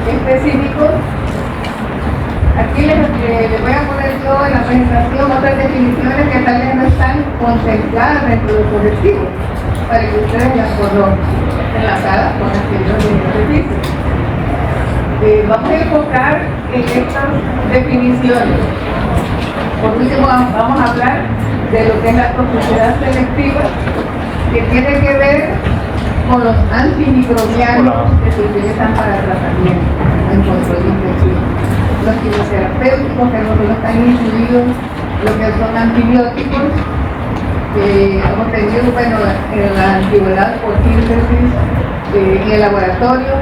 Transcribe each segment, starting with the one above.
específicos. Aquí les voy a poner yo en la presentación otras definiciones que tal vez no están contempladas dentro del colectivo, para que ustedes las conozcan, enlazadas con las que yo les dije. Vamos a enfocar en estas definiciones. Por último, vamos a hablar de lo que es la toxicidad selectiva, que tiene que ver con los antimicrobianos que se utilizan para tratamiento en control de infección. Los quimioterapéuticos que no están incluidos, lo que son antibióticos, hemos tenido, bueno, en la antigüedad por síntesis, en el laboratorio,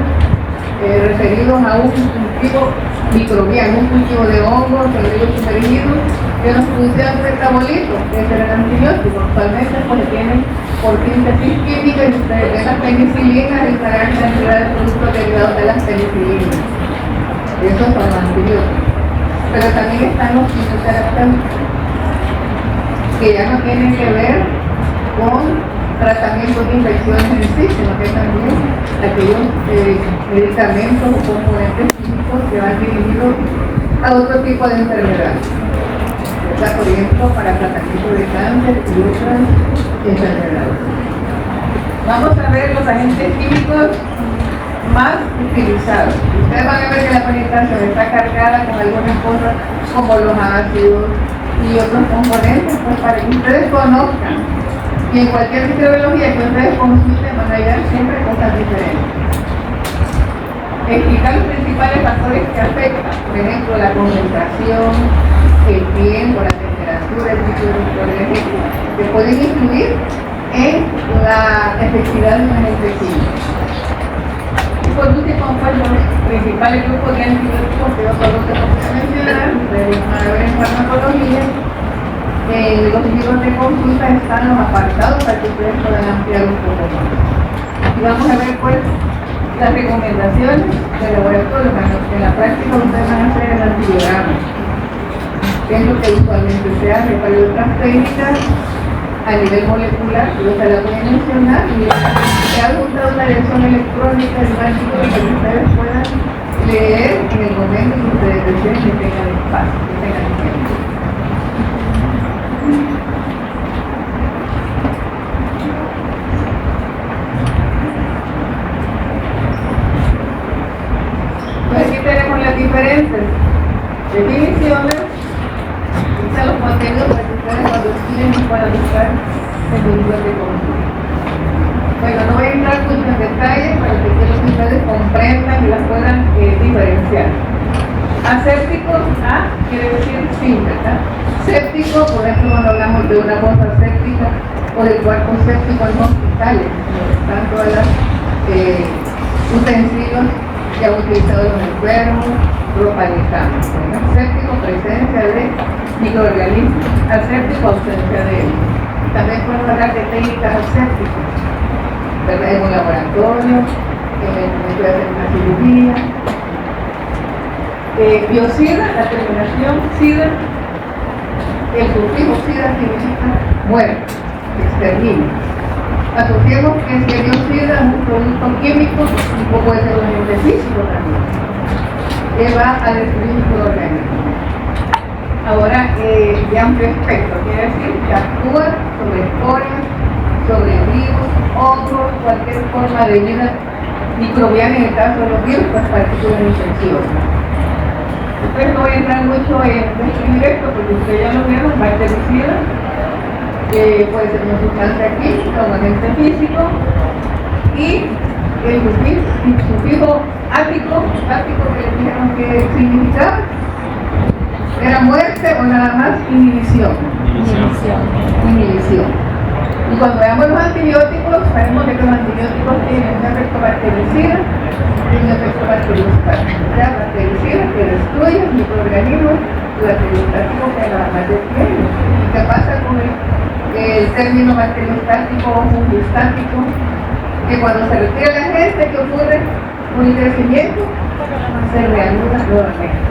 referidos a un cultivo microbiano, un cultivo de hongos, de sumergidos, que nos producían metabolitos, que es el antibiótico. Actualmente pues tienen por síntesis química de las penicilinas y gran cantidad de productos derivados de las penicilinas. Esos son los antibióticos. Pero también están los fitoterapéuticos, que ya no tienen que ver con tratamientos de infecciones en sí, sino que también aquellos medicamentos o componentes químicos que van dirigidos a otro tipo de enfermedades. O sea, por ejemplo, para tratamiento de cáncer y otras enfermedades. Vamos a ver los agentes químicos más utilizados. Ustedes van a ver que la presentación está cargada con algunas cosas como los ácidos y otros componentes, pues para que ustedes conozcan. Y en cualquier microbiología que ustedes consulten van a hallar siempre cosas diferentes. Explicar los principales factores que afectan, por ejemplo, la concentración, el tiempo, la temperatura, el tipo de microorganismos, que pueden influir en la efectividad de un agente químico. Y por último, pues, los principales grupos de antibióticos que yo solo te voy a mencionar, ustedes van a ver en farmacología. En los libros de consulta están los apartados para que ustedes puedan ampliar un poco más. Y vamos a ver pues las recomendaciones del laboratorio. En la práctica ustedes van a hacer el antibiograma, que es lo que usualmente se hace. Para otras técnicas a nivel molecular, yo se las voy a mencionar y he adjuntado una dirección electrónica de un artículo para que ustedes puedan leer en el momento que ustedes deseen que tengan espacio, que tengan tiempo. Aquí tenemos las diferentes definiciones, quizá los contenidos para que ustedes cuando estudien puedan buscar en el libro de consulta. Bueno, no voy a entrar mucho en detalle para que ustedes comprendan y las puedan diferenciar. Aséptico, A quiere decir sin, ¿verdad? Séptico, por ejemplo, cuando hablamos de una bolsa séptica o del cuarto séptico en hospitales, donde están todas las utensilios que han utilizado los enfermos, ropa de cama. Aséptico, presencia de microorganismos. Aséptico, ausencia de ellos. También podemos hablar de técnicas asépticas, ¿verdad? En un laboratorio, en el momento de hacer una cirugía. Biocida, la terminación sida, el sufijo sida significa muerte, exterminio. Asociemos que si el biocida es un producto químico, o puede ser un agente físico también, que va a destruir microorganismos. Ahora, de amplio espectro, quiere decir que actúa sobre esporias, sobre virus, hongos, cualquier forma de vida microbiana, en el caso de los virus, pues partículas infecciosas. Entonces no voy a entrar mucho en describir esto porque ustedes ya lo vieron, bactericida, puede ser una sustancia química o un agente físico, y el sufijo ático que les dijeron que significaba, era muerte o nada más inhibición. Y cuando veamos los antibióticos, sabemos que los antibióticos tienen un efecto bactericida y un efecto bacteriostático. O sea, bactericida que destruye microorganismos y bacteriostático que la detiene. ¿Y qué pasa con el término bacteriostático o fungostático? Que cuando se retira el agente, ¿qué ocurre? Con el crecimiento se reanuda nuevamente.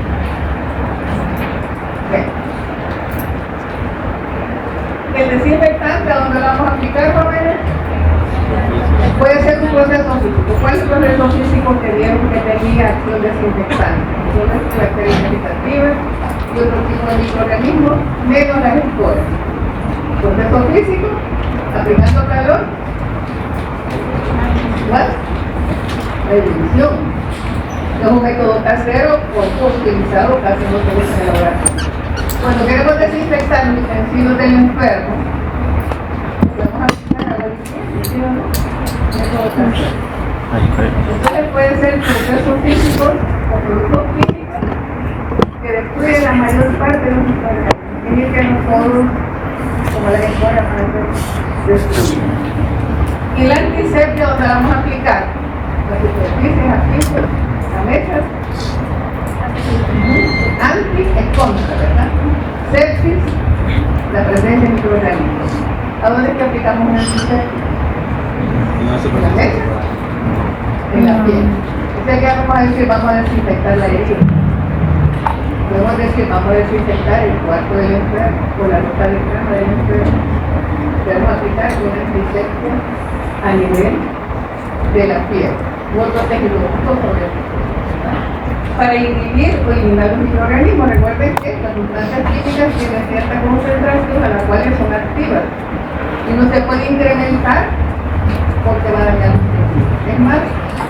El desinfectante, ¿a dónde lo vamos a aplicar, jóvenes? Puede ser un proceso físico. ¿Cuál es el proceso físico que vieron que tenía acción desinfectante? de microorganismos menos las esporas. Proceso físico, aplicando calor, más la división. Es un método casero poco utilizado casi no se usa en el laboratorio. Cuando queremos desinfectar los utensilios del enfermo, vamos a aplicar agua diciendo, ¿sí o no? Método casero. Entonces puede ser procesos físicos o productos químicos que destruyen la mayor parte de los microorganismos. Tienen que nosotros, como la esporas, para ser destruidos. Y la antisepsia, donde la vamos a aplicar las superficies aquí, la mesa, anti es contra, ¿verdad? Sepsis, la presencia de microorganismos. ¿A dónde es que aplicamos una antisepsia? En la mesa, en la piel. O sea que vamos a decir, vamos a desinfectar la herida. Podemos decir, vamos a desinfectar el cuarto del enfermo o la ropa de cama del enfermo. Podemos aplicar una antisepsia a nivel de la piel u otro tejido sobre el piel, para inhibir o eliminar los microorganismos. Recuerden que las sustancias químicas tienen cierta concentración a las cuales son activas y no se puede incrementar porque va a dañar los tejidos. Es más,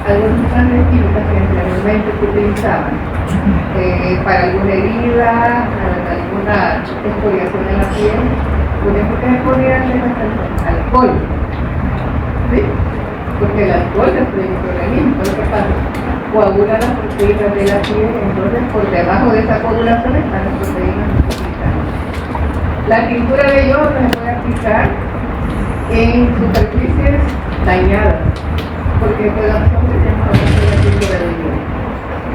algunas sustancias químicas que anteriormente se utilizaban para alguna herida, alguna escoriación en la piel, por ejemplo, que se ponían alcohol, ¿sí? Porque el alcohol destruye microorganismos. ¿Qué es lo que pasa? Coagula las proteínas de la piel, entonces por debajo de esa coagulación están las proteínas metabolizadas. La tintura de yodo se puede aplicar en superficies dañadas, porque es la opción que tenemos a veces la tintura de yodo.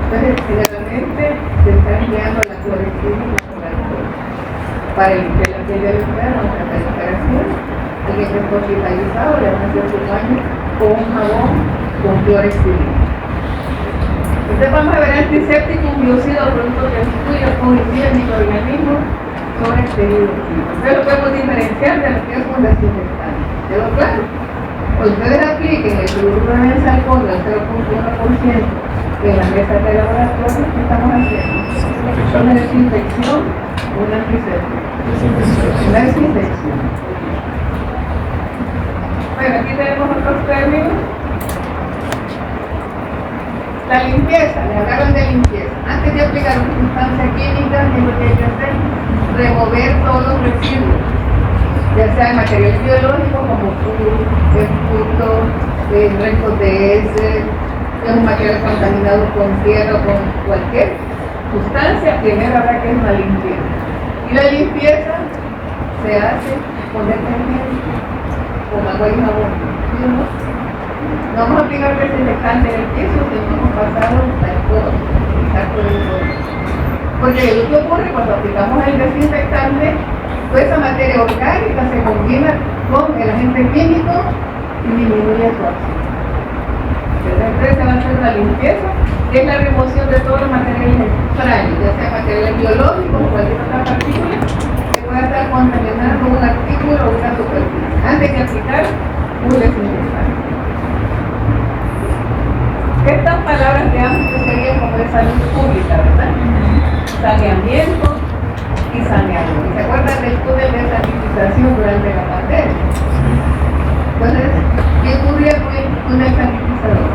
Entonces, generalmente se está enviando la clorexina y la alcohol para limpiar la piel del enfermo, para la operación. Alguien que está hospitalizado le van a hacer su baño con un jabón con clorexina. Entonces vamos a ver antiséptico, un biocida o producto que destruye o inhibe microorganismos sobre el tejido químico. Entonces lo podemos diferenciar de lo que es un desinfectante. ¿Quedó claro? Cuando ustedes apliquen el cloruro de benzalcohol del 0.1% en la mesa de laboratorio, ¿qué estamos haciendo? Una desinfección, un antiséptico. Una desinfección. Bueno, aquí tenemos otros términos. La limpieza, le hablaron de limpieza. Antes de aplicar una sustancia química, ¿qué es lo que hay que hacer? Remover todos los residuos, ya sea de material biológico como frutos, restos de heces, un material contaminado con tierra o con cualquier sustancia. Primero habrá que es una limpieza. Y la limpieza se hace con detergente, con agua y jabón. ¿Sí o no? No vamos a aplicar desinfectante en el piso, sino hemos pasado alcohol, porque lo que ocurre cuando aplicamos el desinfectante, toda esa materia orgánica se combina con el agente químico y disminuye su acción. Entonces se va a hacer una limpieza, que es la remoción de todos los materiales extraños, ya sea materiales biológicos o cualquier otra partícula que pueda estar contaminando un artículo o una superficie, antes de aplicar un desinfectante. Estas palabras digamos que serían como de salud pública, ¿verdad? Saneamiento y saneador. ¿Se acuerdan del túnel de sanitización durante la pandemia? Entonces, ¿qué ocurría con el túnel sanitizador?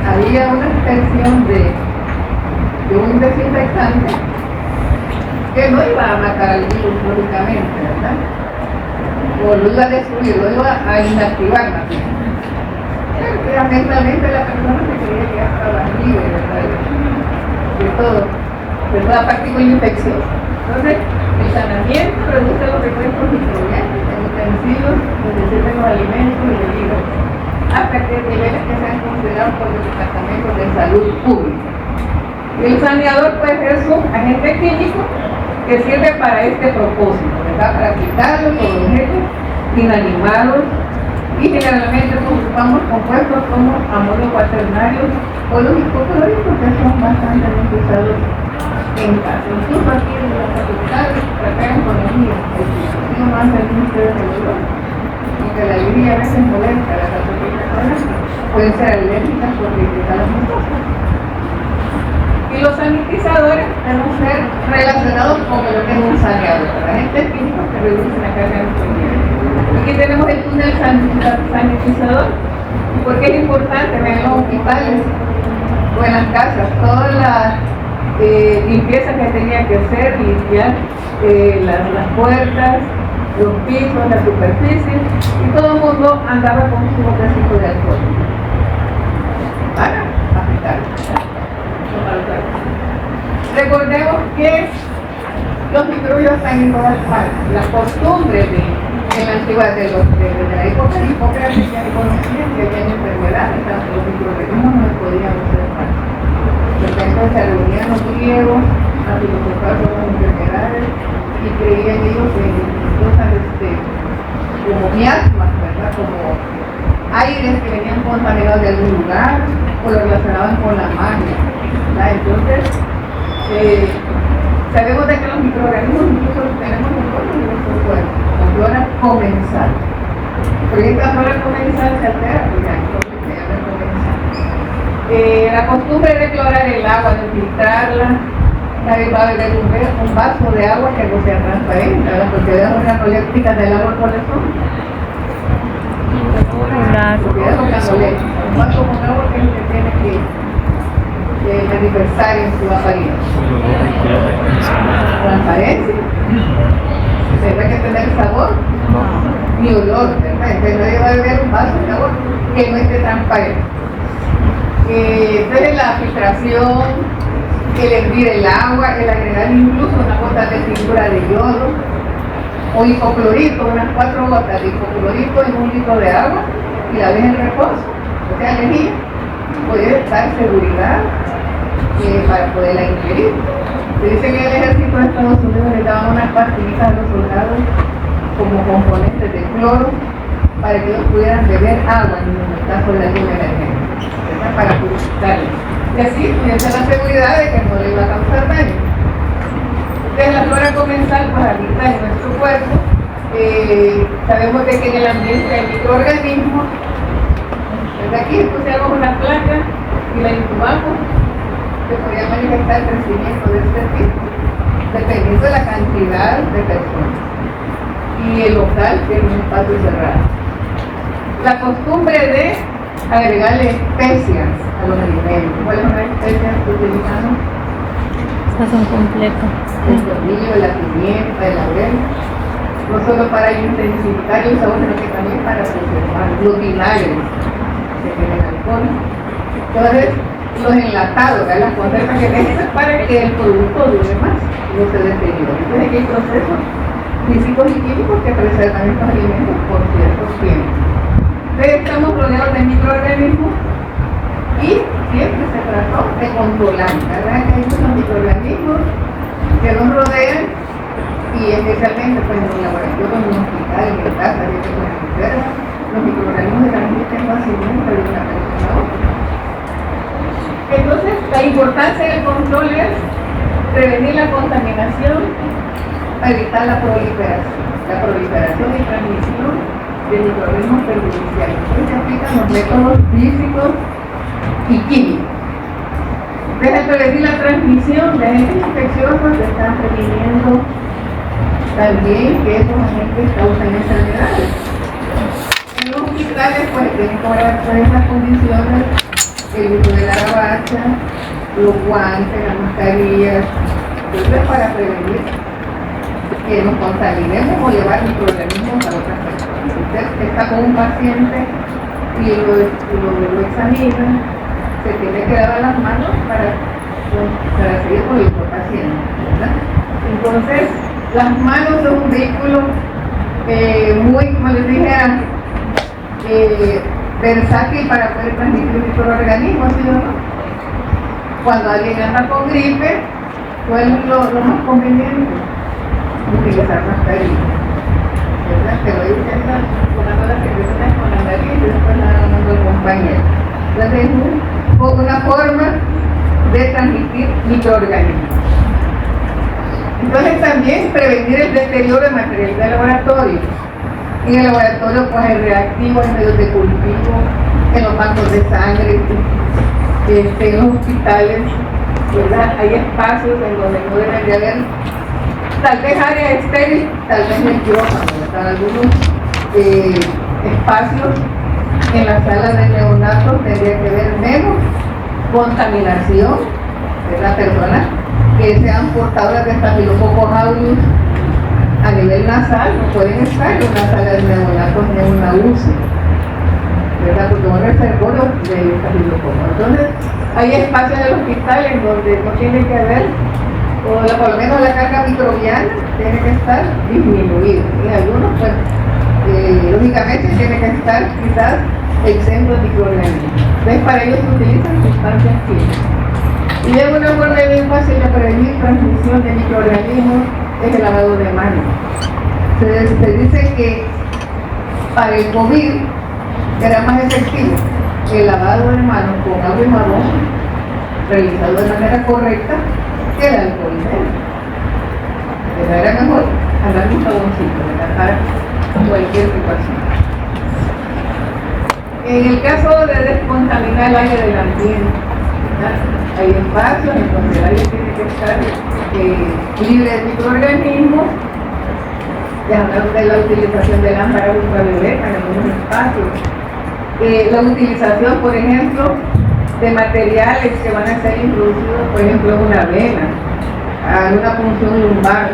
Había una extensión de un desinfectante que no iba a matar al virus, lógicamente, ¿verdad? O lo iba a destruir, lo iba a inactivar más bien. Mentalmente la persona se creía que ya estaba libre, ¿verdad? De toda partícula infecciosa. Entonces, el saneamiento reduce los recuerdos microbianos en utensilios donde sirven los alimentos y bebidas, hasta que niveles que sean considerados por los departamentos de salud pública. Y el saneador puede ser un agente químico que sirve para este propósito, ¿verdad? Para aplicarlo con objetos inanimados. Y generalmente ocupamos compuestos como amonio cuaternarios o los hipocloricos, que son bastante usados en casa. Incluso aquí en la facultad trabajan con economía, no más del Ministerio de Salud, aunque la alegría a veces molesta a las autoridades, pueden ser alérgicas porque irritan las mucosas. Y los sanitizadores deben ser relacionados con lo que es un saneado para agentes químicos que reducen la carga nuclear. Aquí tenemos el túnel sanitizador. ¿Y por qué es importante? Vean los hospitales o en las casas, todas las limpiezas que tenía que hacer, limpiar las puertas, los pisos, las superficies, y todo el mundo andaba con su botecito de alcohol para aplicar. Recordemos que los microbios están en todas partes. La costumbre en la antigüedad de la época de Hipócrates ya reconocían que había enfermedades, tanto los microorganismos no podían observar. Entonces se reunían los griegos a filosofar sobre las enfermedades y creían ellos que cosas como miasmas, ¿verdad? Como aires que venían contaminados de algún lugar o lo relacionaban con la magia, ¿verdad? Entonces sabemos de que los microorganismos incluso los tenemos nosotros en nuestro cuerpo, la flora comensal. Pero esta flora comensal se altera, porque se llama comensal. La costumbre de clorar el agua, de filtrarla, nadie va a beber un vaso de agua que no sea transparente. Las propiedades organolépticas del agua, ¿cuáles son? Las propiedades organolépticas. Un vaso con agua que es el que tiene que manifestar en su apariencia. Transparencia. ¿Tendrá que tener sabor? Ni olor, ¿verdad? Entonces nadie va a beber un vaso de agua que no esté transparente. Entonces la filtración, el hervir el agua, el agregar incluso una gota de pintura de yodo o hipoclorito, unas 4 gotas de hipoclorito en 1 litro de agua y la deja en reposo, o sea, lejía, puede dar seguridad para poderla ingerir. Se dice que el ejército de Estados Unidos le daban unas pastillitas a los soldados como componentes de cloro para que ellos pudieran beber agua en el caso de alguna emergencia, para purificarla. Y así tuviese la seguridad de que no le iba a causar daño. Entonces la flora comensal pues habita en nuestro cuerpo. Sabemos de que en el ambiente hay microorganismos. Desde aquí pusiéramos una placa y la intubamos, se podría manifestar el crecimiento de este tipo, dependiendo de la cantidad de personas y el local que es un espacio cerrado. La costumbre de agregarle especias a los alimentos. ¿Cuáles son las especias que utilizamos? Estas son completas. El tomillo, la pimienta, el laurel. No solo para intensificar el sabor, sino que también para preservar los vinagres que tienen alcohol. Entonces, los enlatados, las conservas que tienen para que el producto dure más, no se deteriore. Entonces, aquí hay procesos físicos y químicos que preservan estos alimentos por cierto tiempo. Estamos rodeados de microorganismos y siempre se trató de controlar, ¿verdad? Que hay muchos microorganismos que nos rodean y especialmente pues, en los laboratorios, en los hospitales, en casa, los microorganismos se transmiten fácilmente de una persona a otra. Entonces, la importancia del control es prevenir la contaminación para evitar la proliferación y transmisión de microorganismos perjudiciales. Entonces se aplican los métodos físicos y químicos. Desde prevenir la transmisión de agentes infecciosos se están previniendo también que esos agentes causan enfermedades. En los hospitales pues tienen que haber todas estas condiciones, el uso de la gabacha, los guantes, las mascarillas, entonces para prevenir que nos contaminemos o llevar microorganismos a otras personas. Usted está con un paciente y lo examina, se tiene que lavar las manos para seguir con el paciente, ¿verdad? Entonces, las manos son un vehículo muy, como les dije, versátil para poder transmitir microorganismos, ¿sí o no? Cuando alguien anda con gripe, ¿cuál es lo más conveniente? Utilizar mascarilla, ¿verdad? Pero ahí usted está tomando las secreciones con la nariz y después la dando al compañero. Entonces es una forma de transmitir microorganismos. Entonces también prevenir el deterioro de material de laboratorio. En el laboratorio pues el reactivo en medios de cultivo, en los bancos de sangre, en los hospitales, ¿verdad? Hay espacios en donde no deben de haber, tal vez área estéril, tal vez el quirófano, ¿verdad? Algunos espacios en la sala de neonatos tendría que haber menos contaminación, ¿verdad? Personas que sean portadoras de Staphylococcus aureus a nivel nasal no pueden estar en una sala de neonatos ni en una UCI, ¿verdad? Porque son reservorios de Staphylococcus. Entonces, hay espacios en el hospital en donde no tiene que haber, por lo menos la carga microbiana tiene que estar disminuida. Y algunos, pues, lógicamente, tiene que estar quizás exento de microorganismos. Entonces, para ello se utilizan sustancias químicas. Y de una forma bien fácil de prevenir transmisión de microorganismos es el lavado de manos. Se dice que para el COVID era más efectivo el lavado de manos con agua y jabón realizado de manera correcta que el alcohol gel. Pero era mejor andar un jaboncito, de cualquier situación. En el caso de descontaminar el aire del ambiente, ¿verdad? Hay espacios en donde el aire tiene que estar libre de microorganismos. Ya hablamos de la utilización de lámparas ultravioleta en algunos espacios. La utilización, por ejemplo, de materiales que van a ser introducidos, por ejemplo, en una vena, alguna punción lumbar,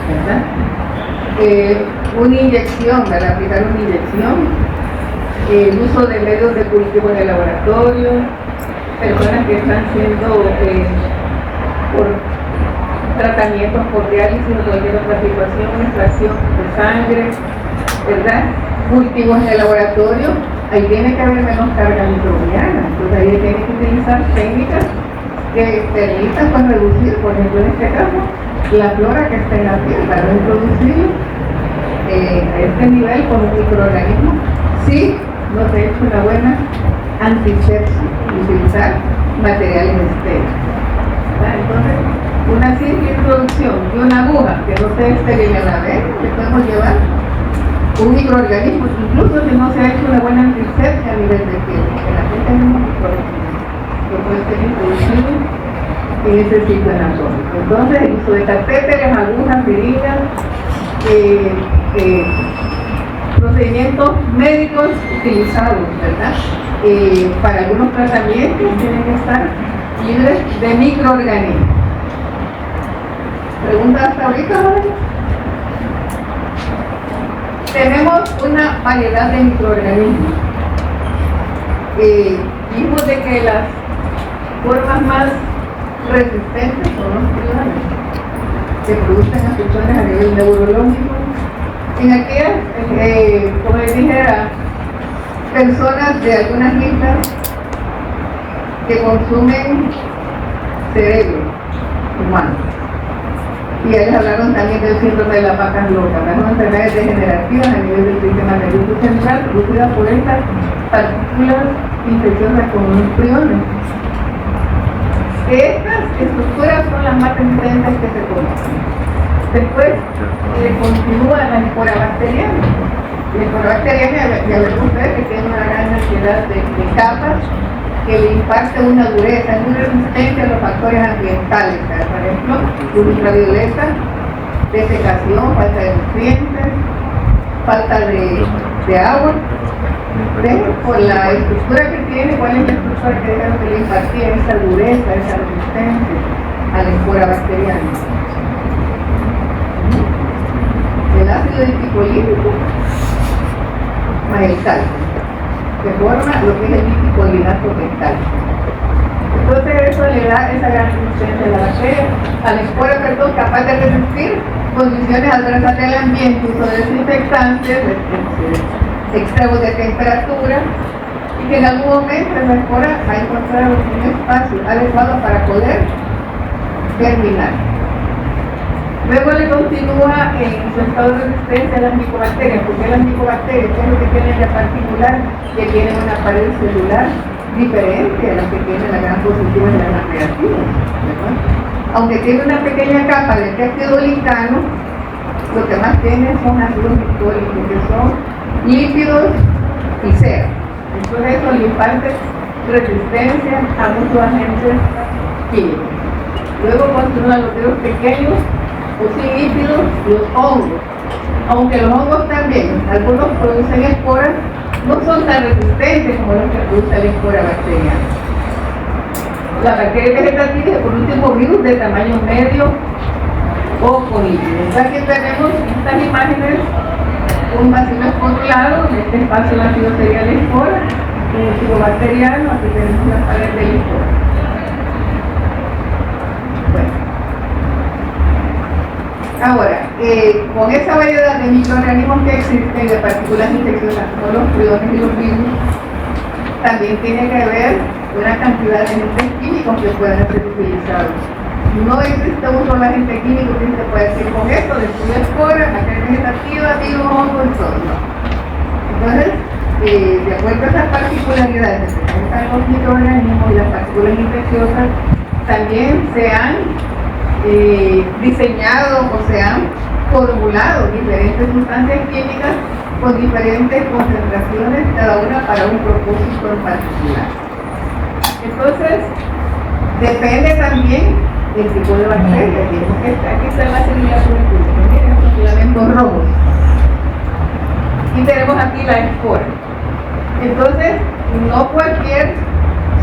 ¿verdad? Una inyección, ¿verdad? Aplicar una inyección. El uso de medios de cultivo en el laboratorio, personas que están siendo por tratamientos por diálisis o cualquier otra situación, extracción de sangre, ¿verdad? Cultivos en el laboratorio, ahí tiene que haber menos carga microbiana, entonces ahí tiene que utilizar técnicas que permitan, pues, reducir, por ejemplo, en este caso, la flora que está en la piel, para introducir a este nivel con un microorganismo. Sí, no se ha hecho una buena antisepsis, utilizar materiales estériles. Entonces, una simple introducción de una aguja que no sea estéril a la vez, le podemos llevar un microorganismo, incluso si no se ha hecho una buena antisepsia a nivel de piel, porque la gente es un microorganismo que puede ser introducido en ese sitio anatómico. Entonces, el uso de catéteres, agujas, jeringas, procedimientos médicos utilizados, ¿verdad? Para algunos tratamientos tienen que estar libres de microorganismos. ¿Pregunta hasta ahorita, Jorge? Tenemos una variedad de microorganismos. Vimos de que las formas más resistentes son los priones, que producen afecciones a nivel neurológico. En aquellas, como les dijera, personas de algunas islas que consumen cerebro humano. Y ellos hablaron también del síndrome de las vacas locas, que son enfermedades degenerativas a nivel del sistema nervioso central producidas por estas partículas infecciosas con unos priones. Estas estructuras son las más resistentes que se conocen. Después continúa la espora bacteriana. La espora bacteriana, ya ven ustedes que tiene una gran cantidad de capas que le imparte una dureza, es muy resistente a los factores ambientales, por ejemplo, luz ultravioleta, desecación, falta de nutrientes, falta de agua. ¿Ven? Por la estructura que tiene, ¿cuál es la estructura que le impartía esa dureza, esa resistencia a la espora bacteriana? El ácido hipiclorhídrico más el calcio, que forma lo que es el hipicolinato del calcio. Entonces eso le da esa gran resistencia a la bacteria, a la espora, perdón, capaz de resistir condiciones adversas del ambiente, uso de desinfectantes, extremos de temperatura, y que en algún momento la espora va a encontrar un espacio adecuado para poder germinar. Luego le continúa en su estado de resistencia a las micobacterias, porque las micobacterias, ¿qué es lo que tienen de particular? Que tienen una pared celular diferente a la que tiene la gran positiva y la gran negativa, ¿verdad? Aunque tiene una pequeña capa de peptidoglicano, lo que más tiene son ácidos glicólicos, que son lípidos y cera. Entonces eso le imparte resistencia a muchos agentes químicos. Luego continúan los virus pequeños o sin híbridos, los hongos. Aunque los hongos también, algunos producen esporas, no son tan resistentes como los que produce la espora bacteriana. La bacteria vegetativa es por último virus de tamaño medio o con híbridos. Aquí tenemos estas imágenes, un bacilo controlado, en este espacio el ácido sería la espora, un tipo bacteriano, aquí tenemos las paredes de la espora. Ahora, con esa variedad de microorganismos que existen, de partículas infecciosas como los priones y los virus, también tiene que haber una cantidad de agentes químicos que pueden ser utilizados. No existe un solo agente químico que se pueda decir con esto, destruye espora, materia vegetativa, virus, hongo y todo. No. Entonces, de acuerdo a esas particularidades que presentan los microorganismos y las partículas infecciosas, también se han diseñado o se han formulado diferentes sustancias químicas con diferentes concentraciones, cada una para un propósito en particular. Entonces, depende también del tipo de bacteria. Aquí está la célula tuberculosa, miren estos filamentos rojos. Y tenemos aquí la espora. Entonces, no cualquier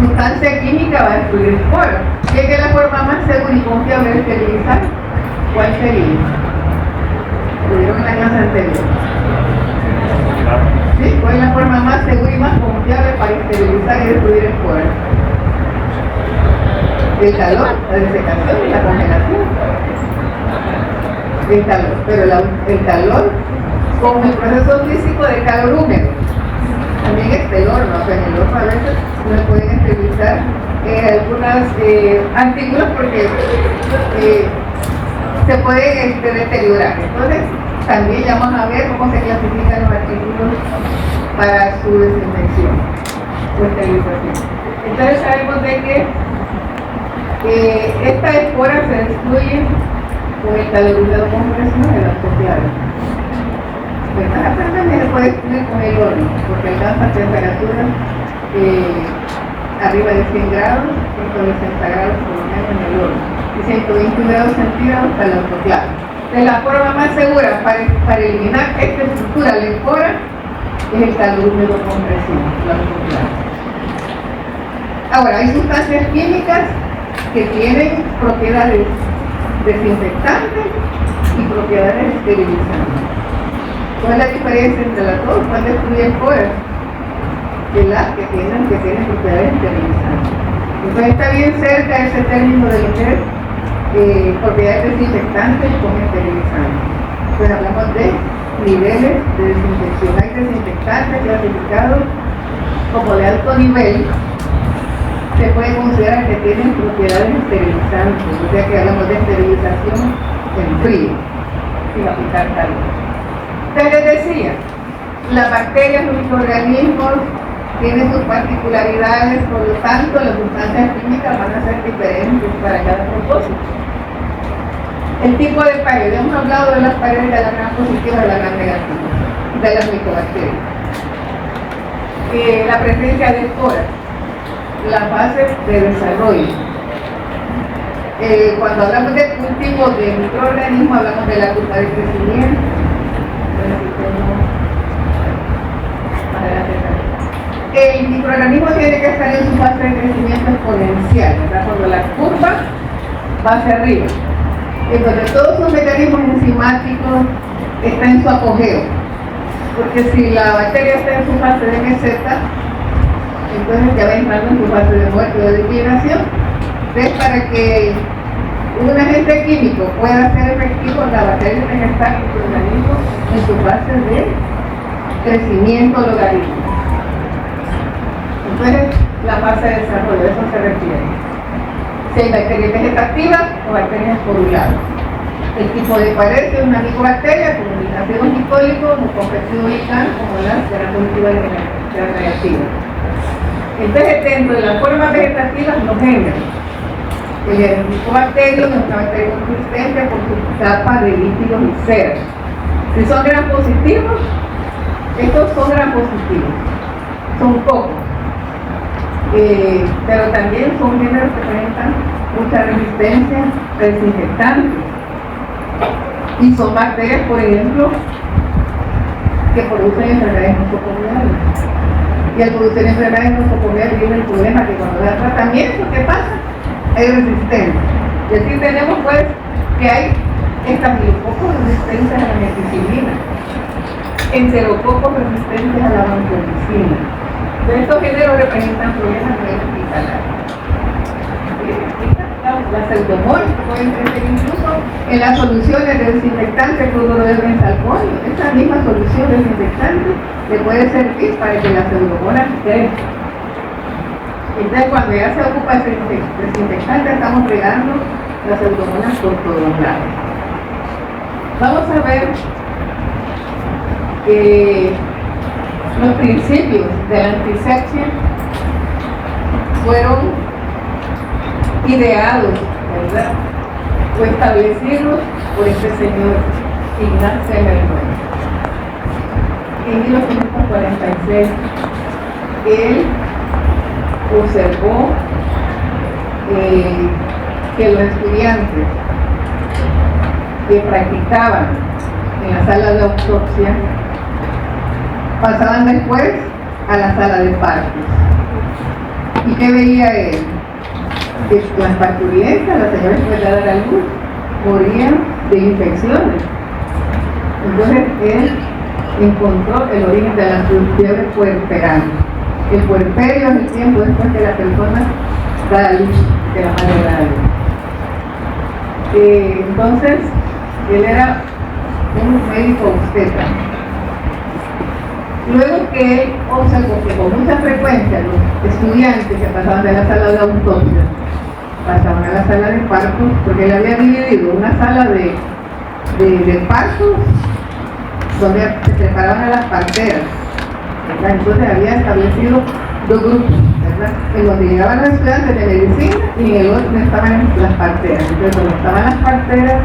sustancia química va a destruir espora. ¿Qué es la forma más segura y confiable de esterilizar? ¿Cuál sería? Lo vieron en la clase anterior. ¿Sí? ¿Cuál es la forma más segura y más confiable para esterilizar y destruir espora? El calor, la desecación y la congelación. El calor, pero el calor con el proceso físico de calor húmedo. También está el horno, o sea, en el horno a veces no se pueden esterilizar algunos artículos porque se pueden deteriorar. Entonces, también ya vamos a ver cómo se clasifican los artículos para su desinfección o esterilización. Entonces, sabemos de que esta espora se destruye con el calor húmedo con presión de la sociedad. Pero también se puede destruir con el horno, porque alcanza temperaturas arriba de 100 grados, 160 grados por lo menos en el horno, y 120 grados centígrados para el autoclave. De la forma más segura para eliminar esta estructura, la espora, es el calor húmedo con presión, la autoclave. Ahora, hay sustancias químicas que tienen propiedades desinfectantes y propiedades esterilizantes. ¿Cuál es la diferencia entre las dos? ¿Cuál destruye esporas? De las que tienen propiedades esterilizantes. Entonces está bien cerca ese término de lo que es propiedades desinfectantes con esterilizantes. Entonces hablamos de niveles de desinfección. Hay desinfectantes clasificados como de alto nivel, se puede considerar que tienen propiedades esterilizantes, o sea que hablamos de esterilización en frío, sin aplicar calor. Entonces les decía, las bacterias, los microorganismos tienen sus particularidades, por lo tanto las sustancias químicas van a ser diferentes para cada propósito. El tipo de pared, hemos hablado de las paredes de la gran positiva y de la gran negativa, de las micobacterias. La presencia de esporas, la fase de desarrollo. Cuando hablamos de cultivo de microorganismos, hablamos de la curva de crecimiento. El microorganismo tiene que estar en su fase de crecimiento exponencial, ¿verdad? Cuando la curva va hacia arriba. Entonces todos sus mecanismos enzimáticos están en su apogeo. Porque si la bacteria está en su fase de meseta, entonces ya va entrando en su fase de muerte o de liquidación. Entonces, para que un agente químico pueda ser efectivo, la bacteria tiene que estar en su organismo en su fase de crecimiento logarítmico. Entonces, la fase de desarrollo, a eso se refiere. Si hay bacterias vegetativas o bacterias esporuladas. El tipo de pared es una micobacteria con un ácido glicólico, un complexivo glicán, como las gram positivas de las reactivas. Entonces, dentro de las formas vegetativas, los géneros. El micobacterio es una bacteria consistente por su capa de lípidos y ceras. Si son gram positivos, estos son gram positivos. Son pocos. Pero también son géneros que presentan mucha resistencia resistencia a desinfectantes. Y son bacterias, por ejemplo, que producen enfermedades nosocomiales. Y al producir enfermedades nosocomiales viene el problema que cuando da tratamiento, ¿qué pasa? Hay resistencia. Y así tenemos pues que hay estafilococos resistentes a la meticilina, enterococos resistentes a la vancomicina. Estos géneros representan problemas a nivel hospitalario. La pseudomonas pueden crecer incluso en las soluciones de desinfectante cloruro de benzalconio. Esta misma solución de desinfectante le puede servir para que la pseudomonas crezca. Entonces, cuando ya se ocupa ese desinfectante, estamos regando las pseudomonas por todos lados. Vamos a ver los principios de la antisepsia fueron ideados, ¿verdad? O establecidos por este señor Ignace Mernoy. En 1846, él observó que los estudiantes que practicaban en la sala de autopsia pasaban después a la sala de partos. ¿Y qué veía él? Que las parturientas, las señoras que iban a dar a luz, morían de infecciones. Entonces él encontró el origen de la fiebre puerperal. El puerperio es el tiempo después que la persona da a luz, que la madre da a luz. Entonces él era un médico obstetra. Luego que él observó que con mucha frecuencia los estudiantes que pasaban de la sala de autopsia pasaban a la sala de partos, porque él había dividido una sala de partos donde se preparaban a las parteras, ¿verdad? Entonces había establecido dos grupos, ¿verdad? En donde llegaban los estudiantes de medicina y en el otro donde estaban las parteras. Entonces donde estaban las parteras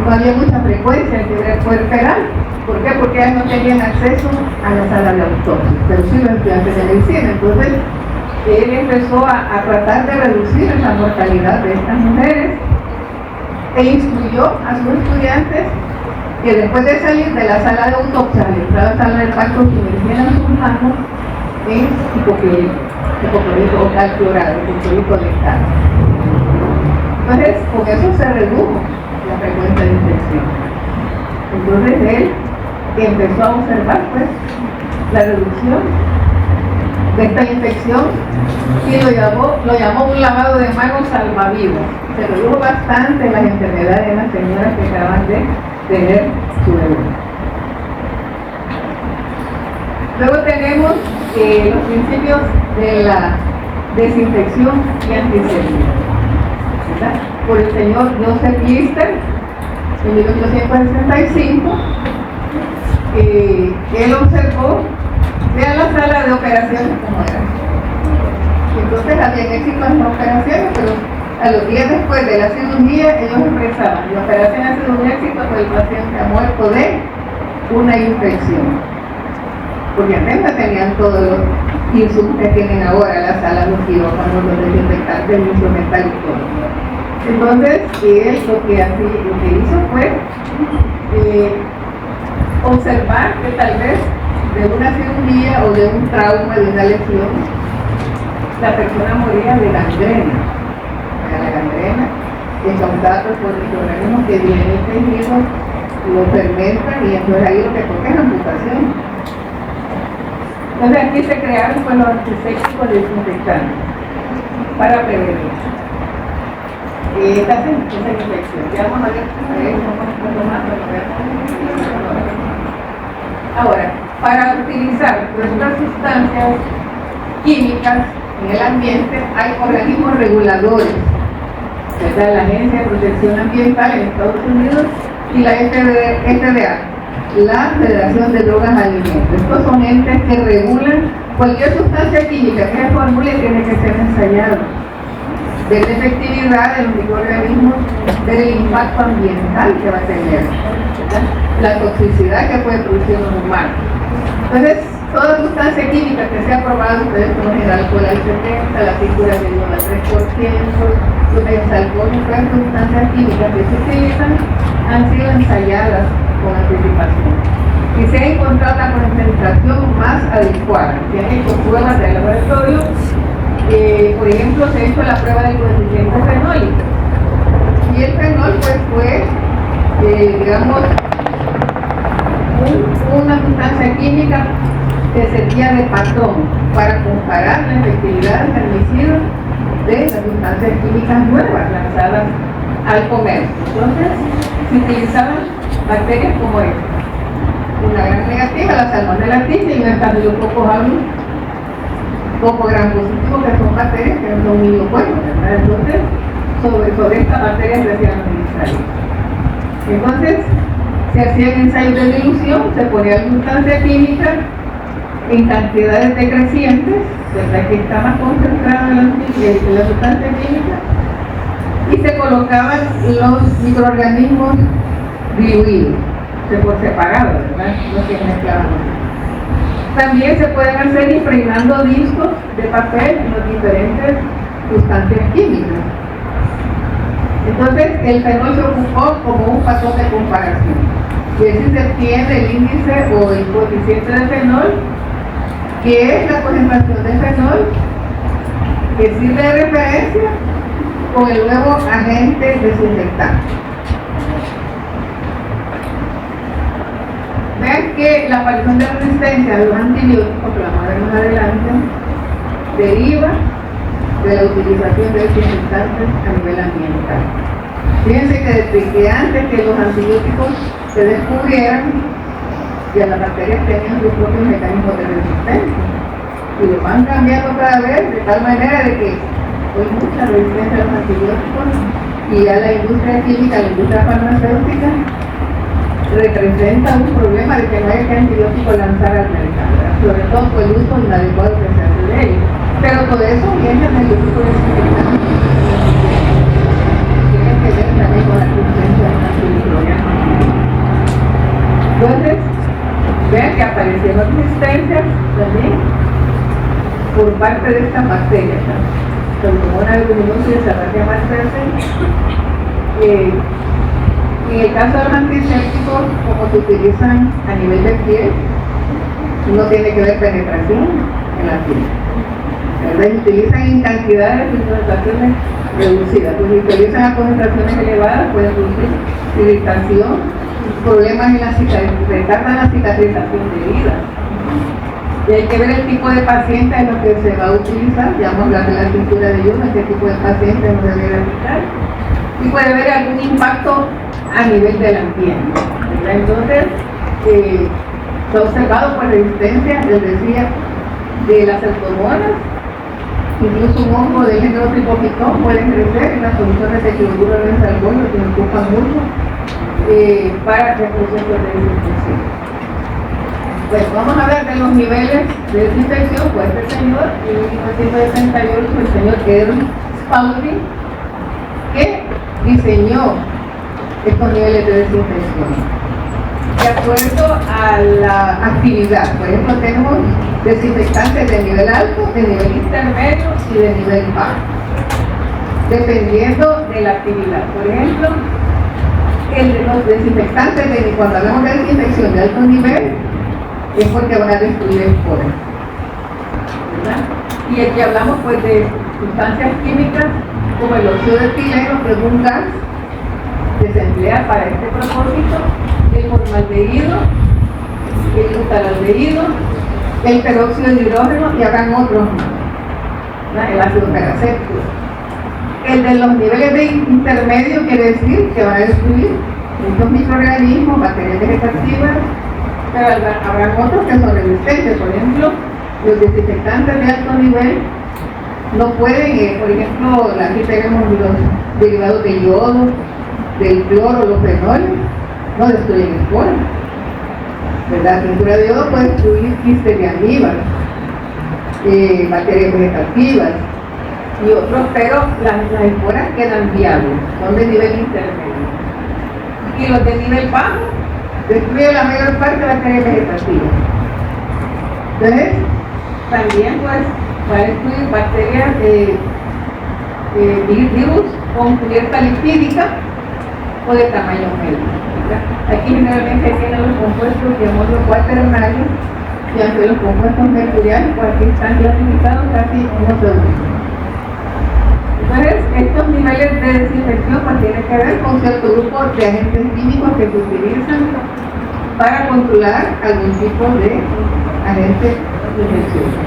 no había mucha frecuencia de fiebre puerperal. ¿Por qué? Porque ellas no tenían acceso a la sala de autopsia, pero sí los estudiantes de medicina. Entonces él empezó a tratar de reducir la mortalidad de estas mujeres e instruyó a sus estudiantes que después de salir de la sala de autopsia, al entrar a la sala de parto, sumergieran sus manos en hipoclorito o calclorado, hipoclorito de cal. Entonces, con eso se redujo la frecuencia de infección. Entonces él empezó a observar pues la reducción de esta infección y lo llamó un lavado de manos salvavidas. Se redujo bastante las enfermedades de las señoras que acaban de tener su bebé. Luego tenemos los principios de la desinfección y antisepsia, ¿verdad? Por el señor Joseph Lister en 1865. Él observó, vean la sala de operaciones como era. Entonces había éxito en las operaciones, pero a los días después de la cirugía ellos expresaban: la operación ha sido un éxito, pero el paciente ha muerto de una infección. Porque antes tenían todos los insumos que tienen ahora, las salas, los quirófanos, los desinfectantes, el instrumental y todo. Entonces él lo que hizo fue observar que tal vez de una cirugía o de un trauma, de una lesión, la persona moría de gangrena. La gangrena es causada por microorganismos que vienen en el tejido, lo fermentan y entonces ahí lo que toca es amputación. Entonces aquí se crearon pues, los antisépticos desinfectantes para prevenir esta infección. Ya vamos a ver más, ahora, para utilizar estas sustancias químicas en el ambiente hay organismos reguladores, ¿verdad? La Agencia de Protección Ambiental en Estados Unidos y la FDA, la Federación de Drogas y Alimentos. Estos son entes que regulan cualquier sustancia química que se formule, tiene que ser ensayado, de la efectividad de los microorganismos, del impacto ambiental que va a tener, ¿verdad? La toxicidad que puede producir un humano. Entonces, toda sustancia química que sea aprobada, ustedes conocen el alcohol al 70%, la pintura del 1 al 3%, los los alcoholes y otras sustancias químicas que se utilizan han sido ensayadas con anticipación y se ha encontrado la concentración más adecuada. Se han hecho pruebas de laboratorio, por ejemplo, se ha hecho la prueba del coeficiente fenólico y el fenol pues fue, digamos, una sustancia química que servía de patrón para comparar la efectividad del herbicida de las sustancias químicas nuevas lanzadas al comercio. Entonces, se utilizaban bacterias como esta. Una gran negativa, la salmonella typhi, y un estafilococcus aureus como gran positivo, que son bacterias que no son muy buenos, ¿verdad? Entonces, sobre estas bacterias se hacían los ensayos. Entonces, se hacían ensayos de dilución, se ponía sustancia química en cantidades decrecientes, ¿verdad? Que está más concentrada la sustancia química, y se colocaban los microorganismos diluidos, por separado, ¿verdad? No se mezclaban. También se pueden hacer impregnando discos de papel en las diferentes sustancias químicas. Entonces, el fenol se ocupó como un patrón de comparación. Y así se obtiene el índice o el coeficiente de fenol, que es la concentración de fenol que sirve de referencia con el nuevo agente desinfectante. Vean que la aparición de resistencia a los antibióticos, que la vamos a ver más adelante, deriva de la utilización de desinfectantes a nivel ambiental. Fíjense que desde que antes que los antibióticos se descubrieran, ya las bacterias tenían sus propios mecanismos de resistencia y lo van cambiando cada vez de tal manera de que hay mucha resistencia a los antibióticos y ya la industria química, la industria farmacéutica representa un problema de que no hay que antibiótico lanzar al mercado, sobre todo por el uso inadecuado que se hace de ellos. Pero todo eso viene del uso de desinfectantes. Tiene que ver también con la presencia de antimicrobianos. Entonces, vean que aparecieron resistencias también por parte de estas bacterias, como una leguminosa y desarrolla más en el caso de los antisépticos, como se utilizan a nivel de piel, no tiene que ver penetración en la piel, ¿verdad? Se utilizan en cantidades y concentraciones reducidas, pues si se utilizan a concentraciones elevadas puede producir irritación, problemas en la cicatrización, retardan la cicatrización de heridas. Y hay que ver el tipo de paciente en lo que se va a utilizar. Ya vamos a hablar de la cintura de Jones, qué tipo de paciente no debería aplicar. Y puede haber algún impacto a nivel del ambiente. Entonces, se ha observado por resistencia, les decía, de las pseudomonas, incluso un hongo del género Tripophyton puede crecer en las soluciones de cloruro de benzoato, que nos ocupan mucho para el proceso de desinfección. Pues vamos a ver de los niveles de desinfección. Pues este señor, en 1968, el señor Edwin Spalding, que diseñó estos niveles de desinfección de acuerdo a la actividad. Por ejemplo, tenemos desinfectantes de nivel alto, de nivel intermedio y de nivel bajo, dependiendo de la actividad. Por ejemplo, los desinfectantes, cuando hablamos de desinfección de alto nivel, es porque van a destruir esporas, ¿verdad? Y aquí hablamos pues de sustancias químicas como el óxido de etileno, que es un gas que se emplea para este propósito, el formaldehído, el butalaldehído, el peróxido de hidrógeno y habrán otros más, ¿verdad? El ácido peracético. El de los niveles de intermedio quiere decir que van a destruir muchos microorganismos, bacterias vegetativas, pero habrán otros que son resistentes. Por ejemplo, los desinfectantes de alto nivel no pueden, por ejemplo, aquí tenemos los derivados de yodo, del cloro, los fenoles, no destruyen esporas, ¿verdad? La pintura de yodo puede destruir quistes de amibas, bacterias vegetativas y otros, pero las esporas quedan viables, son de nivel intermedio. Y los de nivel bajo destruye la mayor parte de las bacterias vegetativas. Entonces, también pues va a destruir bacterias, virus con cubierta lipídica o de tamaño medio, ¿verdad? Aquí generalmente tienen los compuestos de amonio cuaternario y aunque los compuestos mercuriales pues aquí están clasificados casi como segundo. Entonces, estos niveles de desinfección pues tienen que ver con cierto grupo de agentes químicos que se utilizan para controlar algún tipo de agente infeccioso.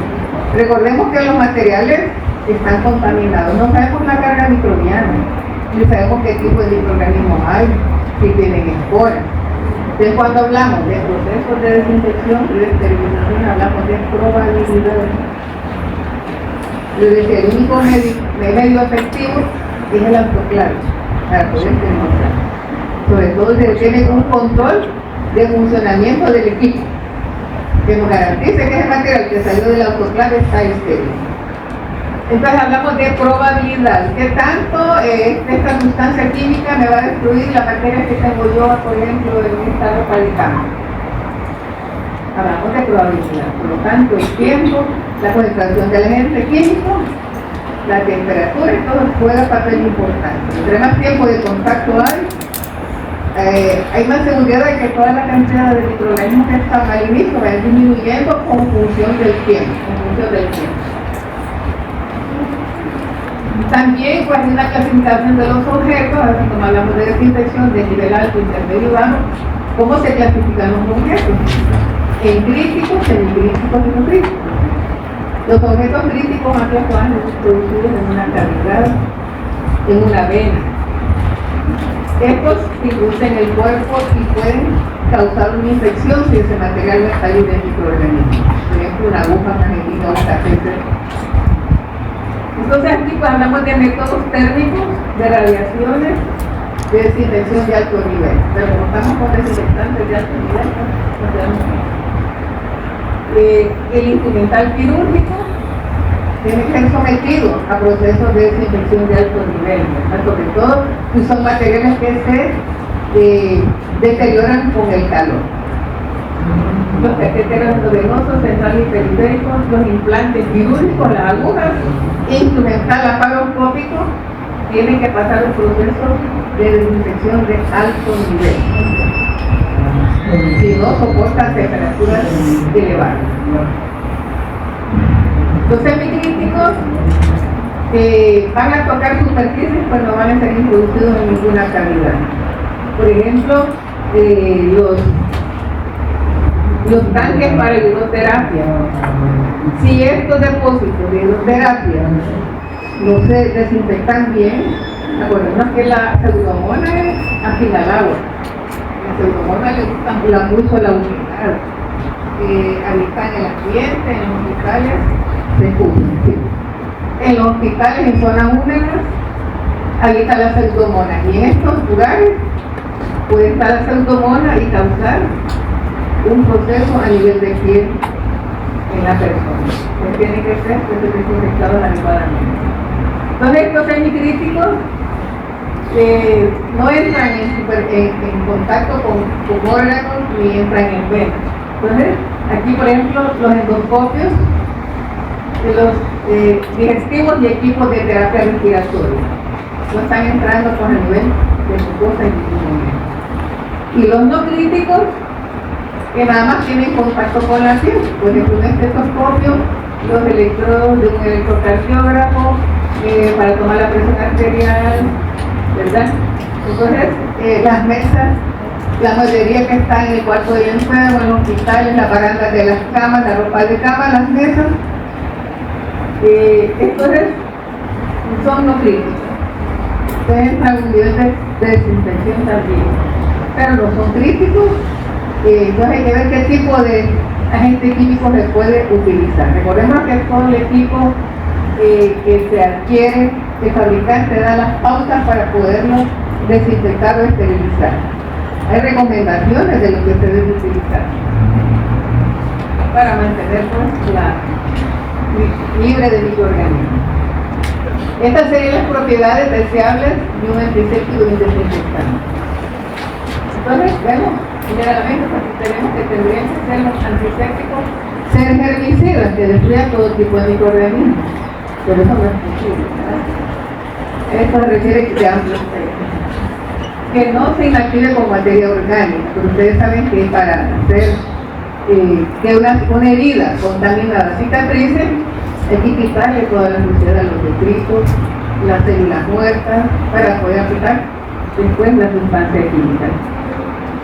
Recordemos que los materiales están contaminados, no sabemos la carga microbiana, ni sabemos qué tipo de microorganismos hay, si tienen esporas. Entonces, cuando hablamos de procesos de desinfección y de esterilización, hablamos de probabilidades. Yo decía, el único medio efectivo es el autoclave para poder esterilizar. Sobre todo si tiene un control de funcionamiento del equipo que nos garantice que ese material que salió del autoclave está estéril. Entonces hablamos de probabilidad. ¿Qué tanto esta sustancia química me va a destruir la materia que tengo yo, por ejemplo, en esta ropa de cama? Hablamos de probabilidad. Por lo tanto, el tiempo, la concentración del agente químico, la temperatura y todo juega papel importante. Entre más tiempo de contacto hay más seguridad de que toda la cantidad de microorganismos que están al inicio va disminuyendo con función del tiempo. También pues, hay una clasificación de los objetos, a veces cuando hablamos de desinfección de nivel alto, intermedio y bajo, ¿cómo se clasifican los objetos? En críticos, semicríticos y no críticos. Los objetos críticos más actuales producidos en una cavidad, en una vena. Estos inducen el cuerpo y pueden causar una infección si ese material no está libre de microorganismos. Por ejemplo, una aguja, una jeringa, un catéter. Entonces aquí pues, hablamos de métodos térmicos, de radiaciones, de desinfección de alto nivel. Pero como estamos con desinfectantes de alto nivel, el instrumental quirúrgico tiene que ser sometido a procesos de desinfección de alto nivel, ¿verdad? Sobre todo si son materiales que se deterioran con el calor. Los catéteres endovenosos, centrales y periféricos, los implantes quirúrgicos, las agujas, instrumental laparoscópico, tienen que pasar un proceso de desinfección de alto nivel. Si no soportan temperaturas elevadas. Los semicríticos van a tocar superficies, pues no van a ser introducidos en ninguna cavidad. Por ejemplo, los tanques para hidroterapia. Si estos depósitos de hidroterapia no se desinfectan bien, acordémonos que la pseudomonas afina el agua. La pseudomonas le gusta mucho la humedad. Habitan en el ambiente, en los hospitales, se cubren. ¿Sí? En los hospitales, en zonas húmedas, habita la pseudomonas. Y en estos lugares puede estar la pseudomonas y causar un proceso a nivel de piel en la persona. Pues tiene que ser desinfectado adecuadamente. Entonces estos semicríticos no entran en contacto con órganos ni entran en venas. Entonces, aquí por ejemplo, los endoscopios, los digestivos y equipos de terapia respiratoria no están entrando con el nivel de mucosa y y los no críticos que nada más tienen contacto con la piel, por ejemplo un estetoscopio, los electrodos de un electrocardiógrafo para tomar la presión arterial, ¿verdad? Entonces, las mesas, la mayoría que está en el cuarto del enfermo, en los hospitales, las barandas de las camas, la ropa de cama, las mesas, entonces son no críticos. Entonces entra un nivel de desinfección también, pero no son críticos. Entonces hay que ver qué tipo de agente químico se puede utilizar. Recordemos que todo el equipo que se adquiere, el fabricante da las pautas para poderlo desinfectar o esterilizar. Hay recomendaciones de lo que se debe utilizar para mantener pues, libre de microorganismos. Estas serían las propiedades deseables de un antiséptico y un desinfectante. Entonces, vemos generalmente porque tenemos que tendrían que ser los antisépticos ser herbicidas que destruyan todo tipo de microorganismos, pero eso no es posible, ¿verdad? Esto se refiere de amplio espectro. Que no se inactive con materia orgánica, pero ustedes saben que para hacer que una herida contaminada cicatrice, hay que quitarle toda la suciedad a los detritos, las células muertas, para poder aplicar después la sustancia química.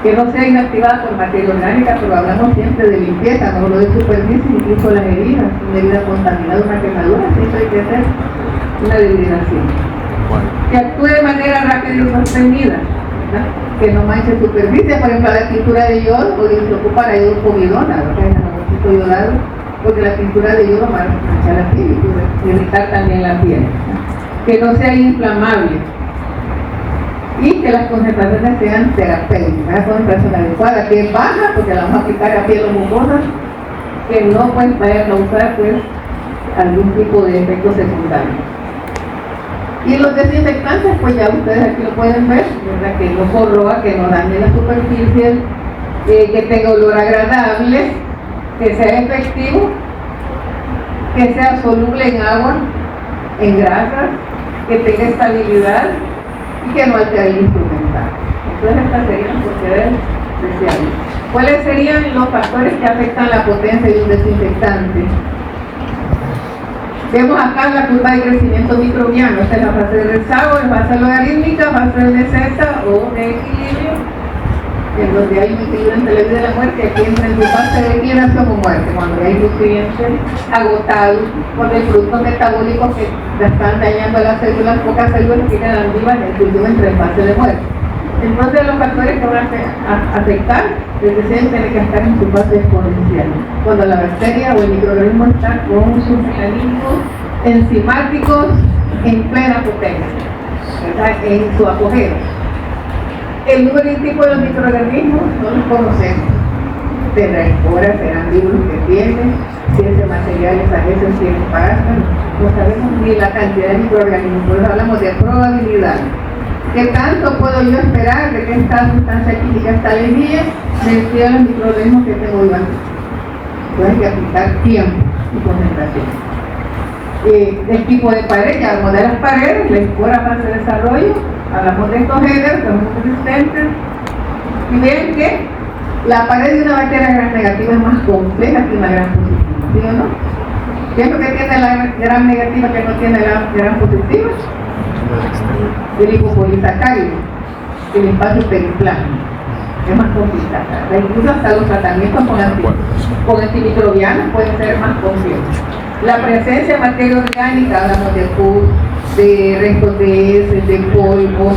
Que no sea inactivada por materia orgánica, pero hablamos siempre de limpieza, no lo de superficie, incluso las heridas, una herida contaminada, una quemadura, eso hay que hacer una degradación. Que actúe de manera rápida y sostenida, ¿verdad? Que no manche superficie, por ejemplo la tintura de yodo, o se ocupa la yodo pomidona, ¿verdad? El jamoncito yodado, porque la tintura de yodo mancha la piel y puede irritar también la piel, ¿verdad? Que no sea inflamable y que las concentraciones sean terapéuticas, la concentración adecuada, que es baja, porque la vamos a aplicar a piel o mucosas, que no pues vaya a causar pues algún tipo de efecto secundario. Y los desinfectantes, pues ya ustedes aquí lo pueden ver, ¿verdad? Que no corroa, que no dañe la superficie, que tenga olor agradable, que sea efectivo, que sea soluble en agua, en grasas, que tenga estabilidad y que no altere el instrumental. Entonces estas serían las propiedades deseables. ¿Cuáles serían los factores que afectan la potencia de un desinfectante? Vemos acá la curva de crecimiento microbiano. Esta es la fase de rezago, es fase logarítmica, fase de meseta o de equilibrio, en donde hay un equilibrio entre la vida y la muerte. Aquí entra en su fase de declinación o muerte, cuando hay nutrientes agotados por el producto metabólico que están dañando a las células, pocas células que quedan vivas en el cultivo entre fase de muerte. Entonces los factores que van a afectar, les decía, tienen que estar en su fase exponencial. Cuando la bacteria o el microorganismo está con sus mecanismos enzimáticos en plena potencia, ¿verdad? En su apogeo. El número y tipo de los microorganismos no los conocemos. Tendrá esporas, serán virus que tienen, si ese material, esas heces tienen parásitos, no sabemos ni la cantidad de microorganismos, por eso hablamos de probabilidad. ¿Qué tanto puedo yo esperar de que esta sustancia química, esta lejía, me a los microorganismos que tengo vivos? Entonces hay que aplicar tiempo y concentración. El tipo de pared, ya hablamos de las paredes, la espora fase de desarrollo, hablamos de estos géneros que son resistentes, y ven que la pared de una bacteria gram negativa es más compleja que una gram positiva, ¿sí o no? ¿Qué es lo que tiene la gram negativa que no tiene la gram positiva? El lipopolisacárido, el espacio periplástico, es más complicada. Incluso hasta los tratamientos con antimicrobianos pueden ser más complejos. La presencia de materia orgánica, hablamos de pus, de restos de heces, de polvos,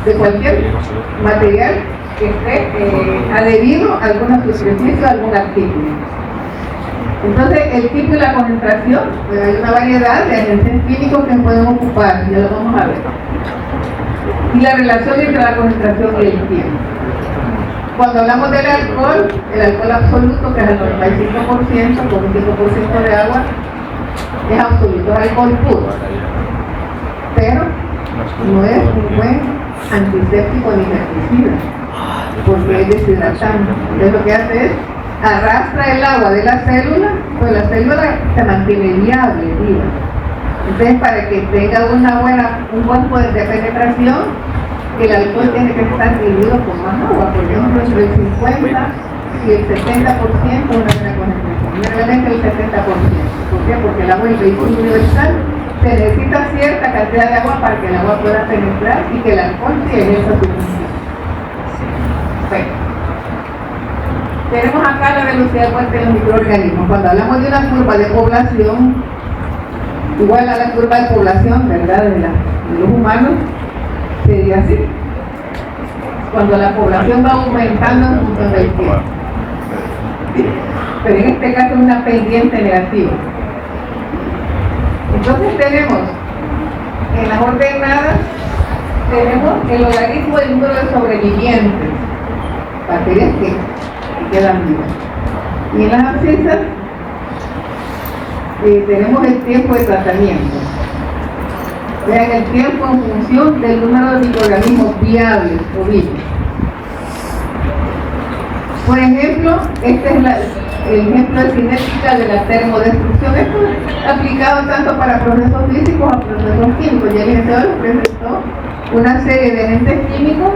de cualquier material que esté adherido a alguna superficie o a algún artículo. Entonces, el tipo y la concentración, pues hay una variedad de agentes químicos que pueden ocupar, ya lo vamos a ver. Y la relación entre la concentración y el tiempo. Cuando hablamos del alcohol, el alcohol absoluto, que es el 95%, con un 5% de agua, es absoluto, es alcohol puro. Pero no es un buen antiséptico ni herbicida, porque es deshidratante. Entonces lo que hace es arrastra el agua de la célula, pues la célula se mantiene viable, viva. Entonces, para que tenga un buen poder de penetración, el alcohol tiene que estar diluido con más agua, por ejemplo, entre el 50 y el 70% de una buena concentración. Generalmente el 70%. ¿Por qué? Porque el agua es el vehículo universal. Se necesita cierta cantidad de agua para que el agua pueda penetrar y que el alcohol sí ejerza su función. Bueno. Tenemos acá la velocidad de muerte de los microorganismos. Cuando hablamos de una curva de población, igual a la curva de población, ¿verdad?, de los humanos, sería así. Cuando la población va aumentando en función del tiempo. ¿Sí? Pero en este caso es una pendiente negativa. Entonces tenemos, en las ordenadas, tenemos el logaritmo del número de sobrevivientes, bacterias que quedan vivas. Y en las abscisas tenemos el tiempo de tratamiento. Vean el tiempo en función del número de microorganismos viables o vivos. Por ejemplo, este es el ejemplo de cinética de la termodestrucción. Esto es aplicado tanto para procesos físicos como procesos químicos. Ya el licenciado nos presentó una serie de agentes químicos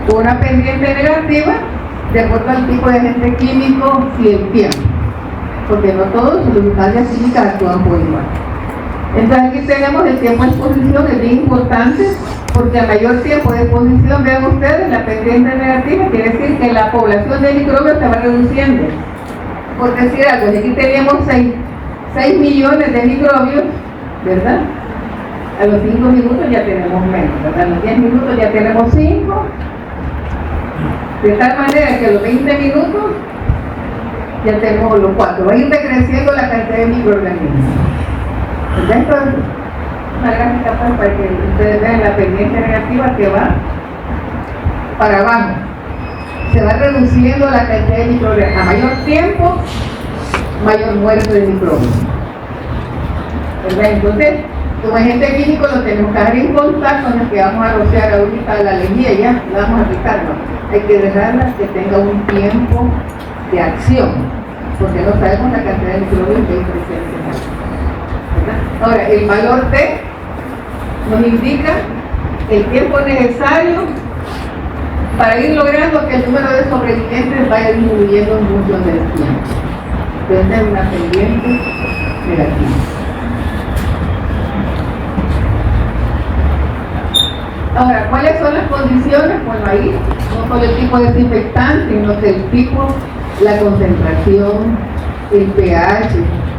con una pendiente negativa de acuerdo al tipo de agente químico y el tiempo, porque no todas sus sustancias químicas actúan por igual. Entonces aquí tenemos el tiempo de exposición, es bien importante, porque a mayor tiempo de exposición, vean ustedes, la pendiente negativa quiere decir que la población de microbios se va reduciendo. Por decir algo, si aquí teníamos 6 millones de microbios, ¿verdad? A los 5 minutos ya tenemos menos, ¿verdad? A los 10 minutos ya tenemos 5, de tal manera que a los 20 minutos ya tenemos los 4. Va a ir decreciendo la cantidad de microorganismos. ¿Verdad? Esto es una gráfica pues, para que ustedes vean la pendiente negativa que va para abajo. Se va reduciendo la cantidad de microorganismos. A mayor tiempo, mayor muerte de microbios. ¿Verdad? Entonces, como agente químico lo tenemos que dejar en contacto con el que vamos a rociar ahorita la lejía, ya la vamos a aplicar, ¿no? Hay que dejarla que tenga un tiempo de acción, porque no sabemos la cantidad de microbios que hay presentes. Ahora, el valor T nos indica el tiempo necesario para ir logrando que el número de sobrevivientes vaya disminuyendo en función del tiempo. Entonces es una pendiente negativa. Ahora, ¿cuáles son las condiciones? Bueno, ahí no solo el tipo de desinfectante, sino que el tipo, la concentración, el pH,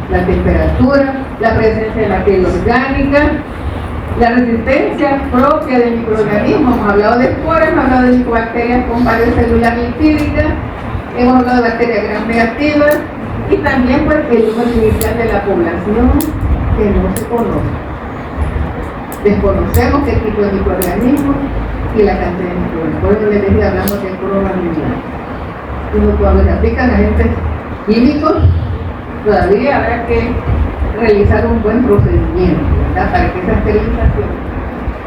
la temperatura, la presencia de materia orgánica, la resistencia propia de microorganismos. Hemos hablado de esporas, hemos hablado de micobacterias con varias células lipídicas, hemos hablado de bacterias gram negativas y también pues, el número inicial de la población que no se conoce. Desconocemos qué tipo de microorganismos y la cantidad de microorganismos. Por eso les decía, hablamos de probabilidad. Y cuando se aplican agentes químicos, todavía habrá que realizar un buen procedimiento, ¿verdad? Para que esa esterilización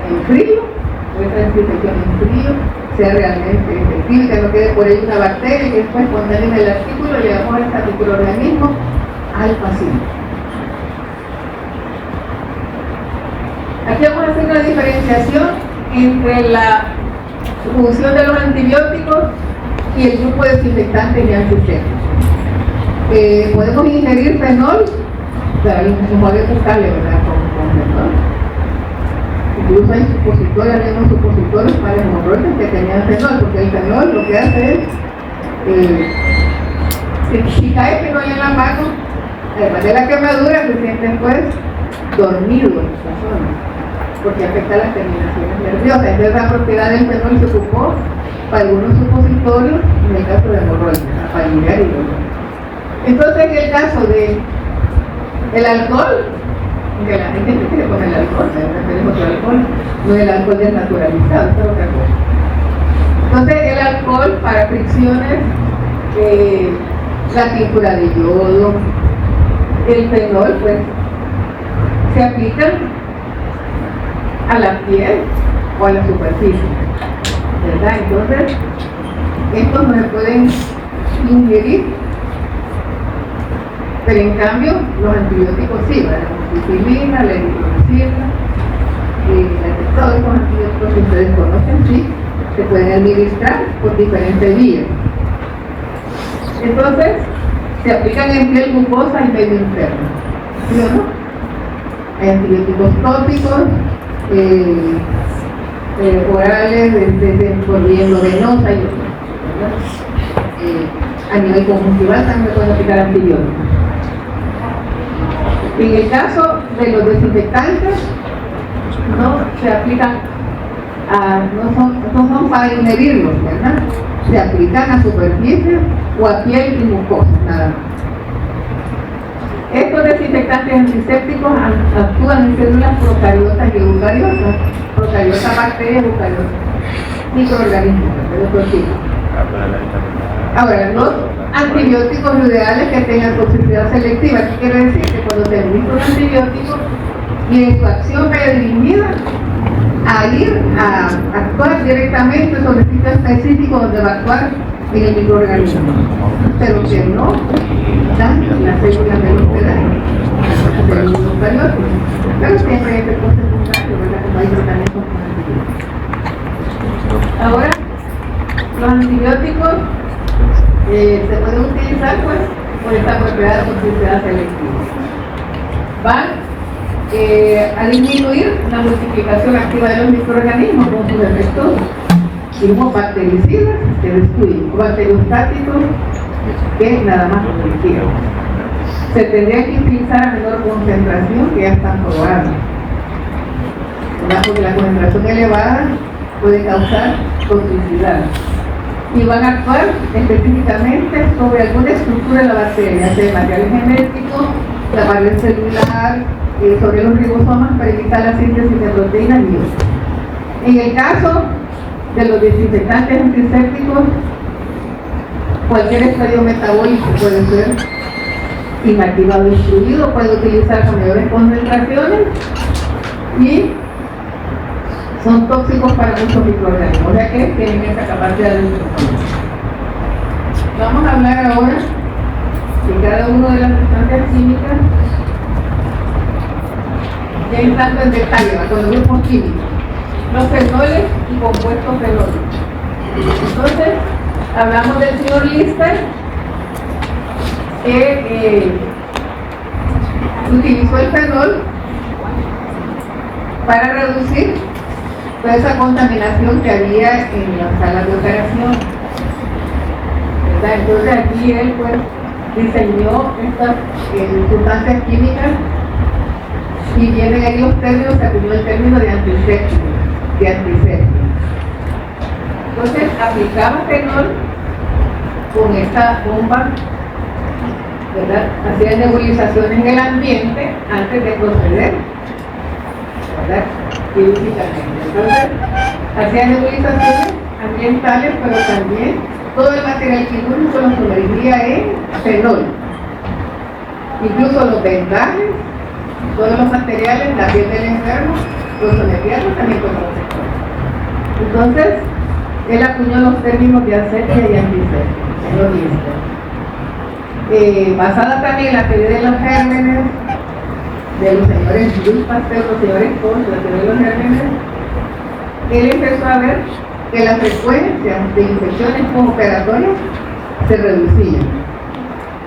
en frío, o esa desinfección en frío, sea realmente efectiva y que no quede por ahí una bacteria que después contamine el artículo y llevamos a ese microorganismo al paciente. Aquí vamos a hacer una diferenciación entre la función de los antibióticos y el grupo de desinfectantes y antisépticos. Podemos ingerir fenol, pero hay un modo bucales, ¿verdad? Con fenol. Incluso hay supositorios, hay unos supositorios para hemorroides que tenían fenol, porque el fenol lo que hace es, si cae fenol en la mano, además de la quemadura, se sienten pues dormidos en esa zona, porque afecta las terminaciones nerviosas. Entonces la propiedad del fenol se ocupó para algunos supositorios, en el caso de hemorroides, para aliviar y dolor. Entonces, en el caso del alcohol, que la gente se quiere poner el alcohol, se referimos al alcohol, no el alcohol desnaturalizado, eso es otra cosa. Entonces, el alcohol para fricciones, la tintura de yodo, el fenol, pues, se aplican a la piel o a la superficie, ¿verdad? Entonces, estos no se pueden ingerir. Pero en cambio, los antibióticos sí, la amoxicilina, la eritromicina, todos los antibióticos que ustedes conocen, sí, se pueden administrar por diferentes vías. Entonces, se aplican en piel mucosa y medio interno, ¿sí o no? Hay antibióticos tópicos, orales, por vía endovenosa y otros, a nivel conjuntival también se pueden aplicar antibióticos. En el caso de los desinfectantes, no se aplican no son para ingerirlos, ¿verdad? Se aplican a superficie o a piel y mucosa, nada más. Estos desinfectantes antisépticos actúan en células procariotas y eucariotas, procariotas bacterias, eucariotas microorganismos de otro tipo. Ahora, los antibióticos lo ideal es que tengan toxicidad selectiva. ¿Qué quiere decir? Que cuando se administra un antibiótico y en su acción vaya dirigida a ir a actuar directamente sobre sitios específicos donde va a actuar en el microorganismo, pero que no dan las células del hospedaje, del eucariota. Pero siempre hay efectos secundarios, ¿verdad? Como hay tratamientos con antibióticos. Ahora, los antibióticos se pueden utilizar pues por esta propiedad de toxicidad selectiva. Van a disminuir la multiplicación activa de los microorganismos con sus efectos, digamos, bactericidas que destruyen, o bacteriostáticos que nada más positivos. Se tendría que utilizar a menor concentración, que ya están probadas, porque la concentración elevada puede causar toxicidad. Y van a actuar específicamente sobre alguna estructura de la bacteria, sea material genético, la pared celular, sobre los ribosomas para evitar la síntesis de proteínas y otros. En el caso de los desinfectantes antisépticos, cualquier estadio metabólico puede ser inactivado o destruido, puede utilizar con mayores concentraciones y son tóxicos para muchos microorganismos, o sea que tienen esa capacidad de destrucción. Vamos a hablar ahora de cada una de las sustancias químicas, ya entrando en detalle con los grupos químicos, los fenoles y compuestos fenólicos. Entonces, hablamos del señor Lister, que utilizó el fenol para reducir toda esa contaminación que había en las salas de operación, ¿verdad? Entonces aquí él pues diseñó estas sustancias químicas y vienen ahí los términos, se acuñó el término de antiséptico, Entonces aplicaba fenol con esta bomba, ¿verdad? Hacía nebulizaciones en el ambiente antes de proceder, ¿verdad? Quirúrgicamente. Entonces, hacía nebulizaciones ambientales, pero también todo el material quirúrgico lo sumergía en fenol. Incluso los vendajes, todos los materiales, la piel del enfermo, los sometían también con protector. Entonces, él acuñó los términos de asepsia y antisepsia, señor Lister. Basada también en la teoría de los gérmenes, de los señores Louis Pasteur, los señores Koch, la teoría de los gérmenes, él empezó a ver que la frecuencia de infecciones postoperatorias se reducía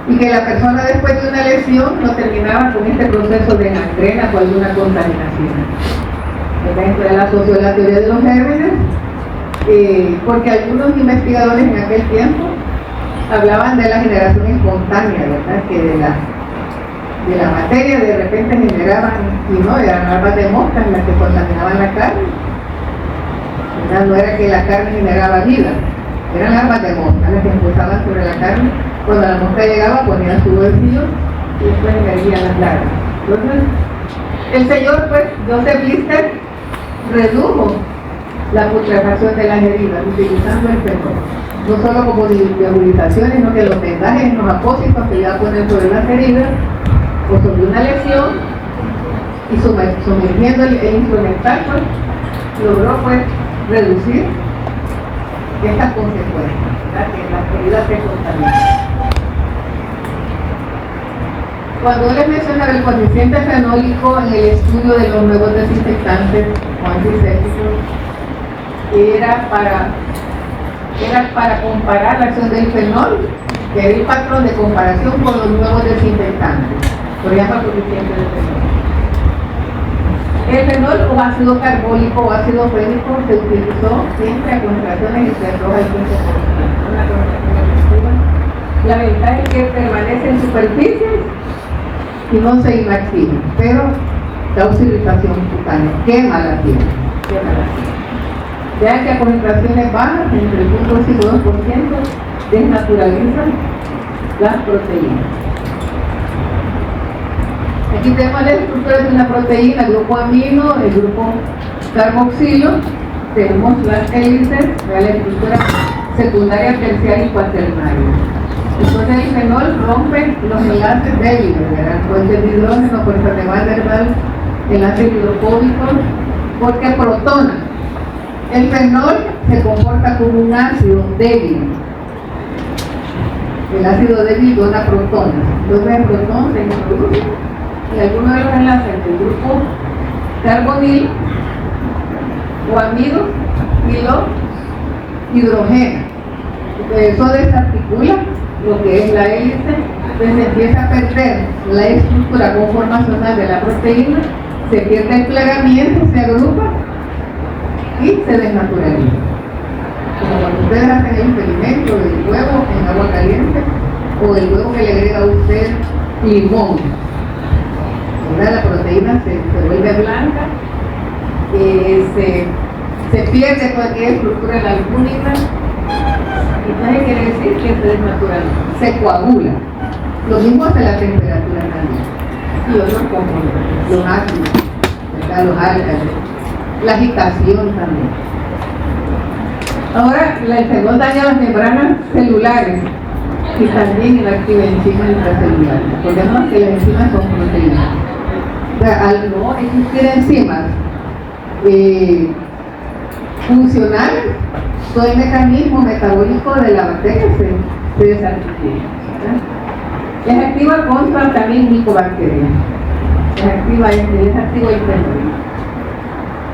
y que la persona después de una lesión no terminaba con este proceso de gangrena o alguna contaminación. Entonces él asoció la teoría de los gérmenes porque algunos investigadores en aquel tiempo hablaban de la generación espontánea, ¿verdad? Que de la materia de repente generaban, y no, eran larvas de moscas las que contaminaban la carne, ¿verdad? No era que la carne generaba vida, eran larvas de moscas las que impulsaban sobre la carne. Cuando la mosca llegaba ponía su bolsillo y después emergían las larvas. Entonces, el señor pues, Joseph Lister, redujo la putrefacción de las heridas utilizando el fenol. No solo como nebulizaciones, sino que los vendajes en los apósitos que iba a poner sobre las heridas o sobre una lesión y sumergiendo el instrumental, pues, logró pues reducir estas consecuencias, ¿verdad? Que las heridas se contaminan. Cuando les mencionaba el coeficiente fenólico en el estudio de los nuevos desinfectantes o antisépticos, era para comparar la acción del fenol, que era el patrón de comparación con los nuevos desinfectantes, por ejemplo, el coeficiente de fenol. El fenol o ácido carbólico o ácido fénico se utilizó siempre a concentraciones entre 2 al 15%. Una concentración excesiva. La ventaja es que permanece en superficies y no se inactiva, pero causa irritación cutánea, quema la piel. Ya que a concentraciones bajas, entre el 0.5 y 2%, desnaturalizan las proteínas. Aquí tenemos la estructura de una proteína, el grupo amino, el grupo carboxilo, tenemos las hélices, la estructura secundaria, terciaria y cuaternaria. Entonces el fenol rompe los enlaces débiles, ¿verdad? Puentes de hidrógeno, fuerzas de Van der Waals, enlaces hidrofóbicos, porque protona. El fenol se comporta como un ácido débil, El ácido débil dona protones. Entonces el protón se introduce y alguno de los enlaces del grupo carbonil o amido y lo hidrogena. Eso desarticula lo que es la hélice, entonces empieza a perder la estructura conformacional de la proteína, se pierde el plegamiento, se agrupa y se desnaturaliza. Como cuando ustedes hacen el experimento del huevo en agua caliente o el huevo que le agrega a usted limón, ¿verdad? La proteína se vuelve blanca, se pierde cualquier estructura de la albúmina. Entonces quiere decir que se desnaturaliza, se coagula. Lo mismo hace la temperatura también. Y otros componentes, los ácidos, ¿verdad? Los álcalis, la agitación también. Ahora, el fenol daña las membranas celulares y también inactiva enzimas intracelulares. Recordemos que las enzimas son proteínas. O sea, al no existir enzimas funcionales, todo el mecanismo metabólico de la bacteria se desarticula. Es activa contra también micobacterias. Es activa el fenol.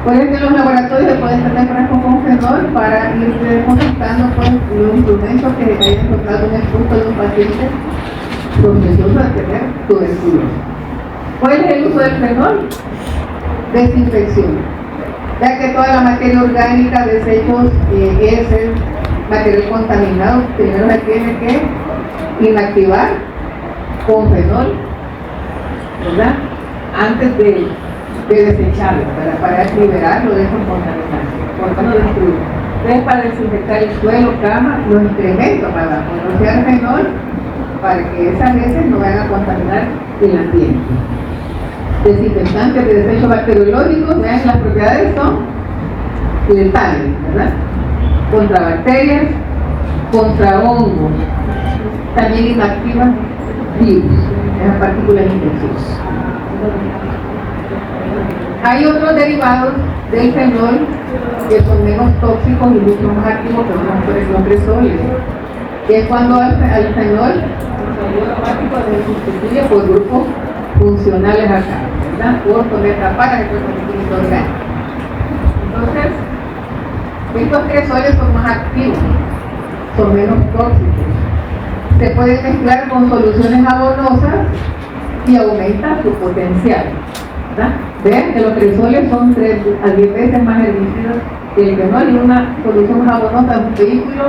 Por eso en los laboratorios se pueden tener frascos con fenol para ir depositando pues, los instrumentos que hayan encontrado un expulso de un paciente sospechoso de tener tuberculosis. ¿Cuál es el uso del fenol? Desinfección. Ya que toda la materia orgánica, desechos, heces, material contaminado, primero se tiene que inactivar con fenol, ¿verdad? Antes de desecharlo, para liberarlo de esos contaminantes, por no destruirlo. Entonces, para desinfectar el suelo, cama, los excrementos, para rociar fenol, para que esas heces no vayan a contaminar el ambiente. Desinfectantes de desechos bacteriológicos, vean, las propiedades son letales, ¿verdad? Contra bacterias, contra hongos, también inactivan virus, esas partículas infecciosas. Hay otros derivados del fenol que son menos tóxicos y mucho más activos que los cresoles, que es cuando al fenol se sustituye por grupos funcionales acá, ¿verdad? Orto, beta-para, que son químicos orgánicos. Entonces, estos cresoles son más activos, son menos tóxicos. Se pueden mezclar con soluciones jabonosas y aumenta su potencial, ¿verdad? Vean que los cresoles son 3 a 10 veces más herbicidas que el fenol y una solución jabonosa de un vehículo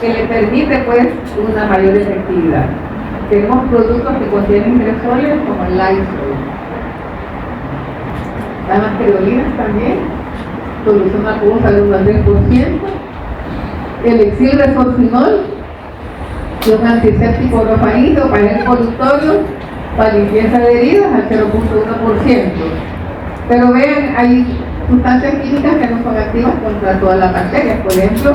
que le permite pues una mayor efectividad. Tenemos productos que contienen cresoles como el Lysol. Las bacteriolinas también, solución acuosa de un 3%. El exil resorcinol, y un antiséptico orofaído para el colutorio, para limpieza de heridas al 0.1%. Pero vean, hay sustancias químicas que no son activas contra todas las bacterias. Por ejemplo,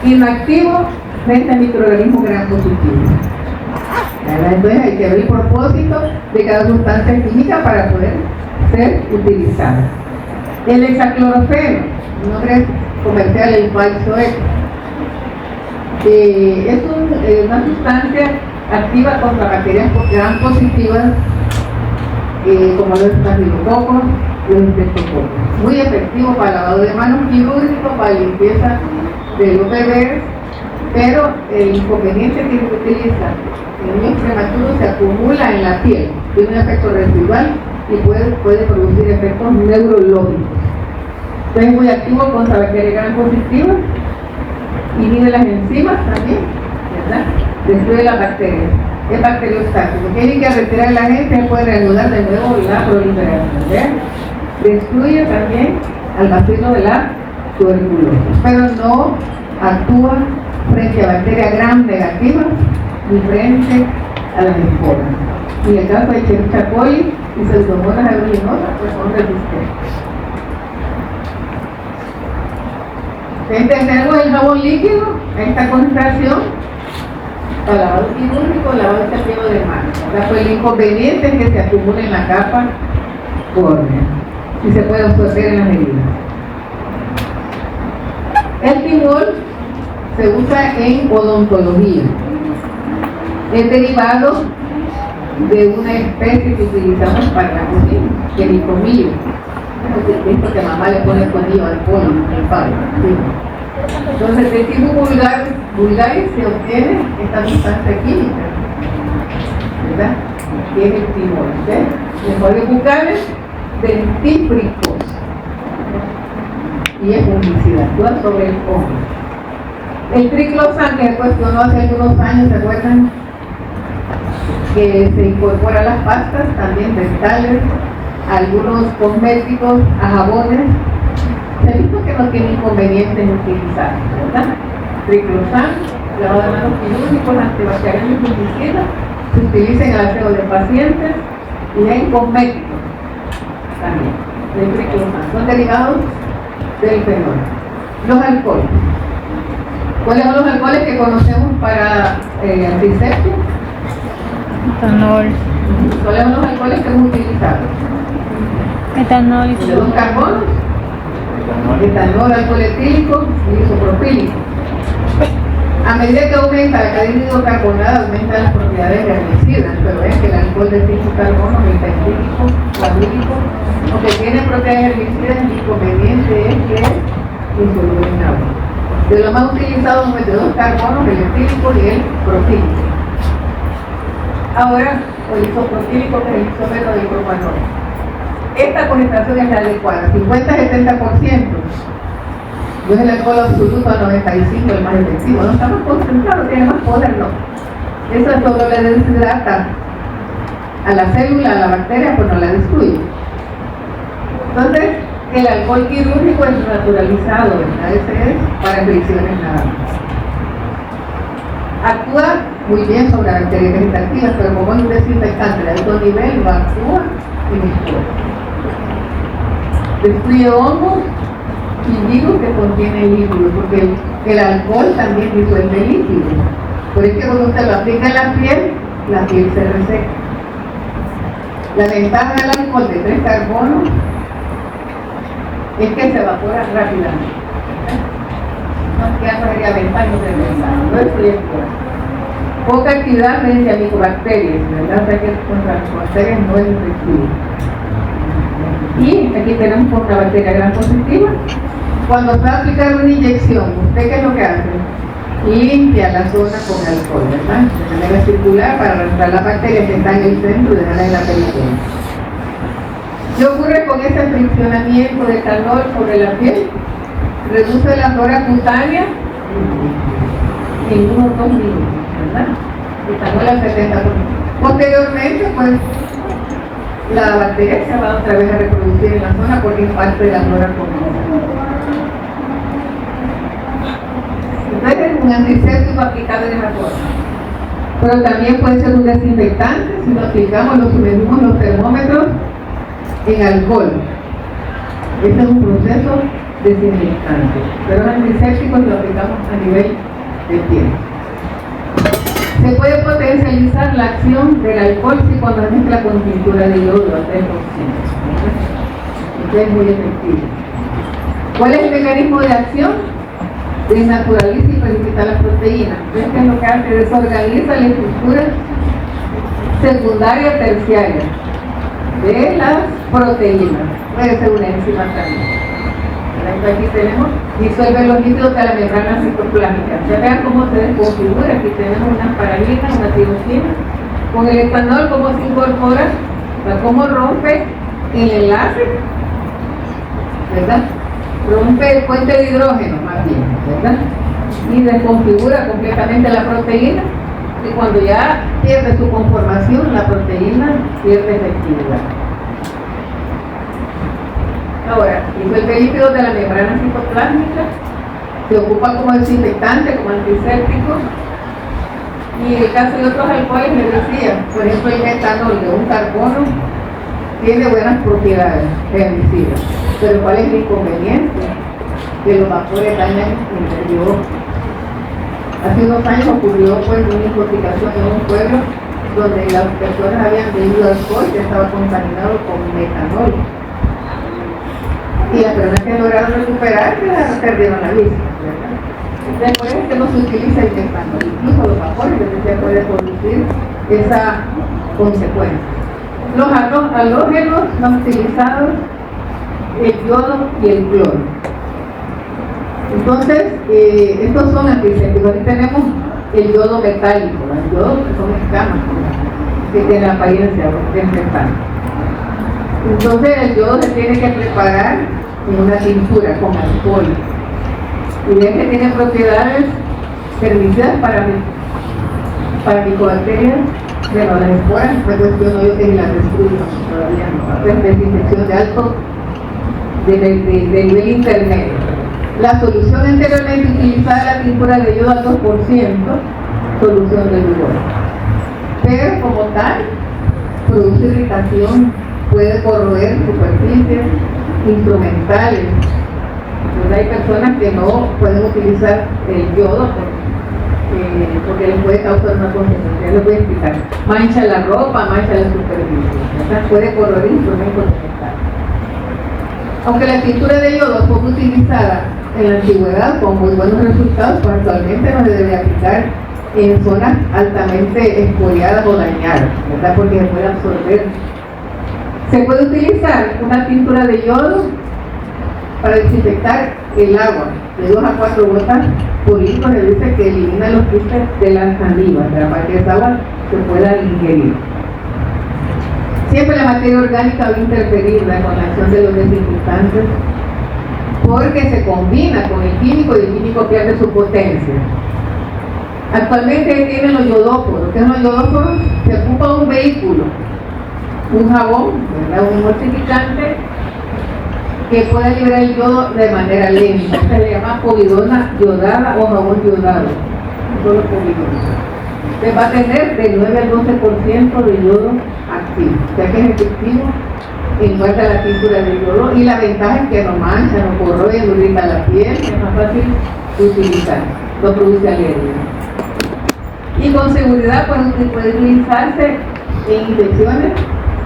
inactivo frente a microorganismos gram positivos. Entonces hay que ver el propósito de cada sustancia química para poder ser utilizada. El hexaclorofeno, un nombre comercial, el Valsoec, es una sustancia activa contra bacterias gram positivas, como los estafilococos, los streptococos. Muy efectivo para lavado de manos quirúrgico, para limpieza de los bebés, pero el inconveniente que se utiliza en niños prematuros se acumula en la piel, tiene un efecto residual y puede producir efectos neurológicos. Entonces es muy activo contra bacterias gram positivas, inhibe las enzimas también, ¿verdad? Destruye las bacterias. Es bacteriostático. Tienen que retirar la gente, puede reanudar de nuevo la proliferación. ¿Ve? Destruye también al bacilo de la tuberculosis, pero no actúa frente a bacterias gram negativas ni frente a las esporas. Y en el caso de Escherichia coli y Pseudomonas aeruginosa, pues son resistentes. Tenemos el jabón líquido a esta concentración para lavado quirúrgico, lavado de cepillo de manos. Pues el inconveniente es que se acumula en la capa córnea y se puede absorber en las heridas. El timol se usa en odontología Es derivado de una especie que utilizamos para la cocina, que es el comillo. Esto que mamá le pone comillo al pollo, al pan. ¿Sí? Entonces, del tipo vulgaris se obtiene esta sustancia química, ¿verdad? Que es el timol. Mejores bucales dentífricos. Y es fungicida, actúa sobre el hongo. El triclosan, que se cuestionó hace algunos años, ¿se acuerdan? Que se incorpora a las pastas, también dentales, algunos cosméticos, a jabones. Se ha visto que no tiene inconveniente en utilizar, ¿verdad? Triclosan, lavado de manos quirúrgicos, antibacterial y fungicida, se utiliza en el aseo de pacientes y en cosméticos también, del triclosan. Son derivados del fenol. Los alcoholes. ¿Cuáles son los alcoholes que conocemos para antiséptico? Etanol. ¿Cuáles son los alcoholes que hemos utilizado? Etanol. De dos carbonos, etanol, alcohol etílico y isopropílico. A medida que aumenta la cadena hidrocarbonada, aumentan las propiedades herbicidas, pero ven que el alcohol de 5 carbonos, el etílico, guanílico, aunque tiene propiedades herbicidas, el inconveniente es que es insoluble en agua. De los más utilizados son el de 2 carbonos, el etílico y el propílico. Ahora, el isoprotílico, que es el isómero del propanol. Esta concentración es la adecuada, 50-70%. No es el alcohol absoluto a 95, el más efectivo. No está más concentrado, tiene más poder, no. Eso solo le deshidrata a la célula, a la bacteria, pues no la destruye. Entonces, el alcohol quirúrgico es naturalizado, ¿verdad? Ese es para fricciones nada más. Actúa muy bien sobre bacterias vegetativas, pero como es un desinfectante de alto nivel, no actúa en el cuerpo. Destruye hongos y virus que contienen líquido, porque el alcohol también disuelve líquido. Por eso que cuando usted lo aplica en la piel se reseca. La ventaja del alcohol de 3 carbonos es que se evapora rápidamente. No queda sería ventaja, no se ventaja, no destruye el cuerpo. Poca actividad frente a micobacterias, ¿verdad? O sea que contra las bacterias no es efectivo. Y aquí tenemos una bacteria gran positiva. Cuando se va a aplicar una inyección, ¿usted qué es lo que hace? Limpia la zona con alcohol, ¿verdad? De manera circular para arrastrar las bacterias que están en el centro y dejarlas en la periferia. ¿Qué ocurre con este friccionamiento de calor sobre la piel? Reduce la flora cutánea en unos 2 minutos, ¿verdad? Etanol al 70%. Posteriormente, pues, la bacteria se va otra vez a reproducir en la zona porque es parte de la flora común. Entonces es un antiséptico aplicado en esa forma. Pero también puede ser un desinfectante si lo aplicamos, lo sumergimos los termómetros en alcohol. Este es un proceso desinfectante. Pero el antiséptico lo aplicamos a nivel de piel. Se puede potencializar la acción del alcohol si cuando se mezcla con tintura de yodo a 3%. Esto es muy efectivo. ¿Cuál es el mecanismo de acción? Desnaturaliza y precipita las proteínas. ¿Ves qué es lo que hace? Desorganiza la estructura secundaria terciaria de las proteínas. Puede ser una enzima también. Aquí tenemos, disuelve los lípidos de la membrana citoplásica. Ya vean cómo se desconfigura. Aquí tenemos una paralina, una tirosina. Con el etanol, cómo se incorpora, o sea, cómo rompe el enlace, ¿verdad? Rompe el puente de hidrógeno, más bien, ¿verdad? Y desconfigura completamente la proteína. Y cuando ya pierde su conformación, la proteína pierde efectividad. Ahora, disuelve lípidos de la membrana citoplásmica, se ocupa como desinfectante, como antiséptico, y en el caso de otros alcoholes, les decía, por ejemplo, el etanol de 1 carbono tiene buenas propiedades herbicidas, pero ¿cuál es el inconveniente? Que los vapores dañan el interior. Hace unos años ocurrió pues una intoxicación en un pueblo donde las personas habían bebido alcohol que estaba contaminado con metanol. Y las personas que lograron recuperar perdieron la vida, ¿verdad? Después es que no se utiliza el metanol, incluso los vapores que se puede producir esa consecuencia. Los halógenos más utilizados, el yodo y el cloro. Entonces, estos son antisépticos. Aquí tenemos el yodo metálico, el yodo que son escamas, que tiene la apariencia de metal. Entonces, el yodo se tiene que preparar en una tintura con alcohol. Y ven que tiene propiedades herbicidas para micobacterias, bueno, las esporas, la cuestión no yo que las destruyo, todavía no, hacen desinfección de alto, de nivel intermedio. La solución anteriormente utilizada la tintura de yodo al 2%, solución de yodo. Pero como tal, produce irritación, puede corroer superficies instrumentales. Entonces hay personas que no pueden utilizar el yodo porque les puede causar una consecuencia. Les voy a explicar. Mancha la ropa, mancha la superficie. Entonces puede corroer instrumentos de metal. Aunque la tintura de yodo fue utilizada en la antigüedad con muy buenos resultados, pues actualmente no se debe aplicar en zonas altamente expoliadas o dañadas, ¿verdad? Porque se puede absorber. Se puede utilizar una tintura de yodo para desinfectar el agua de 2 a 4 gotas por litro. Se dice que elimina los quistes de las saliva, para que esa agua se pueda ingerir. Siempre la materia orgánica va a interferir con la acción de los desinfectantes porque se combina con el químico y el químico pierde su potencia. Actualmente tienen los yodóforos. ¿Qué son los yodóforos? Se ocupa un vehículo, un jabón, ¿verdad? Un emulsificante que pueda liberar el yodo de manera lenta. Se le llama povidona yodada o jabón yodado. Solo povidona. Se va a tener del 9 al 12% de yodo activo, ya que es efectivo en cuanto a la tintura de yodo, y la ventaja es que no mancha, no corroe, no irrita la piel, es más fácil de utilizar, no produce alergia. Y con seguridad puede utilizarse en infecciones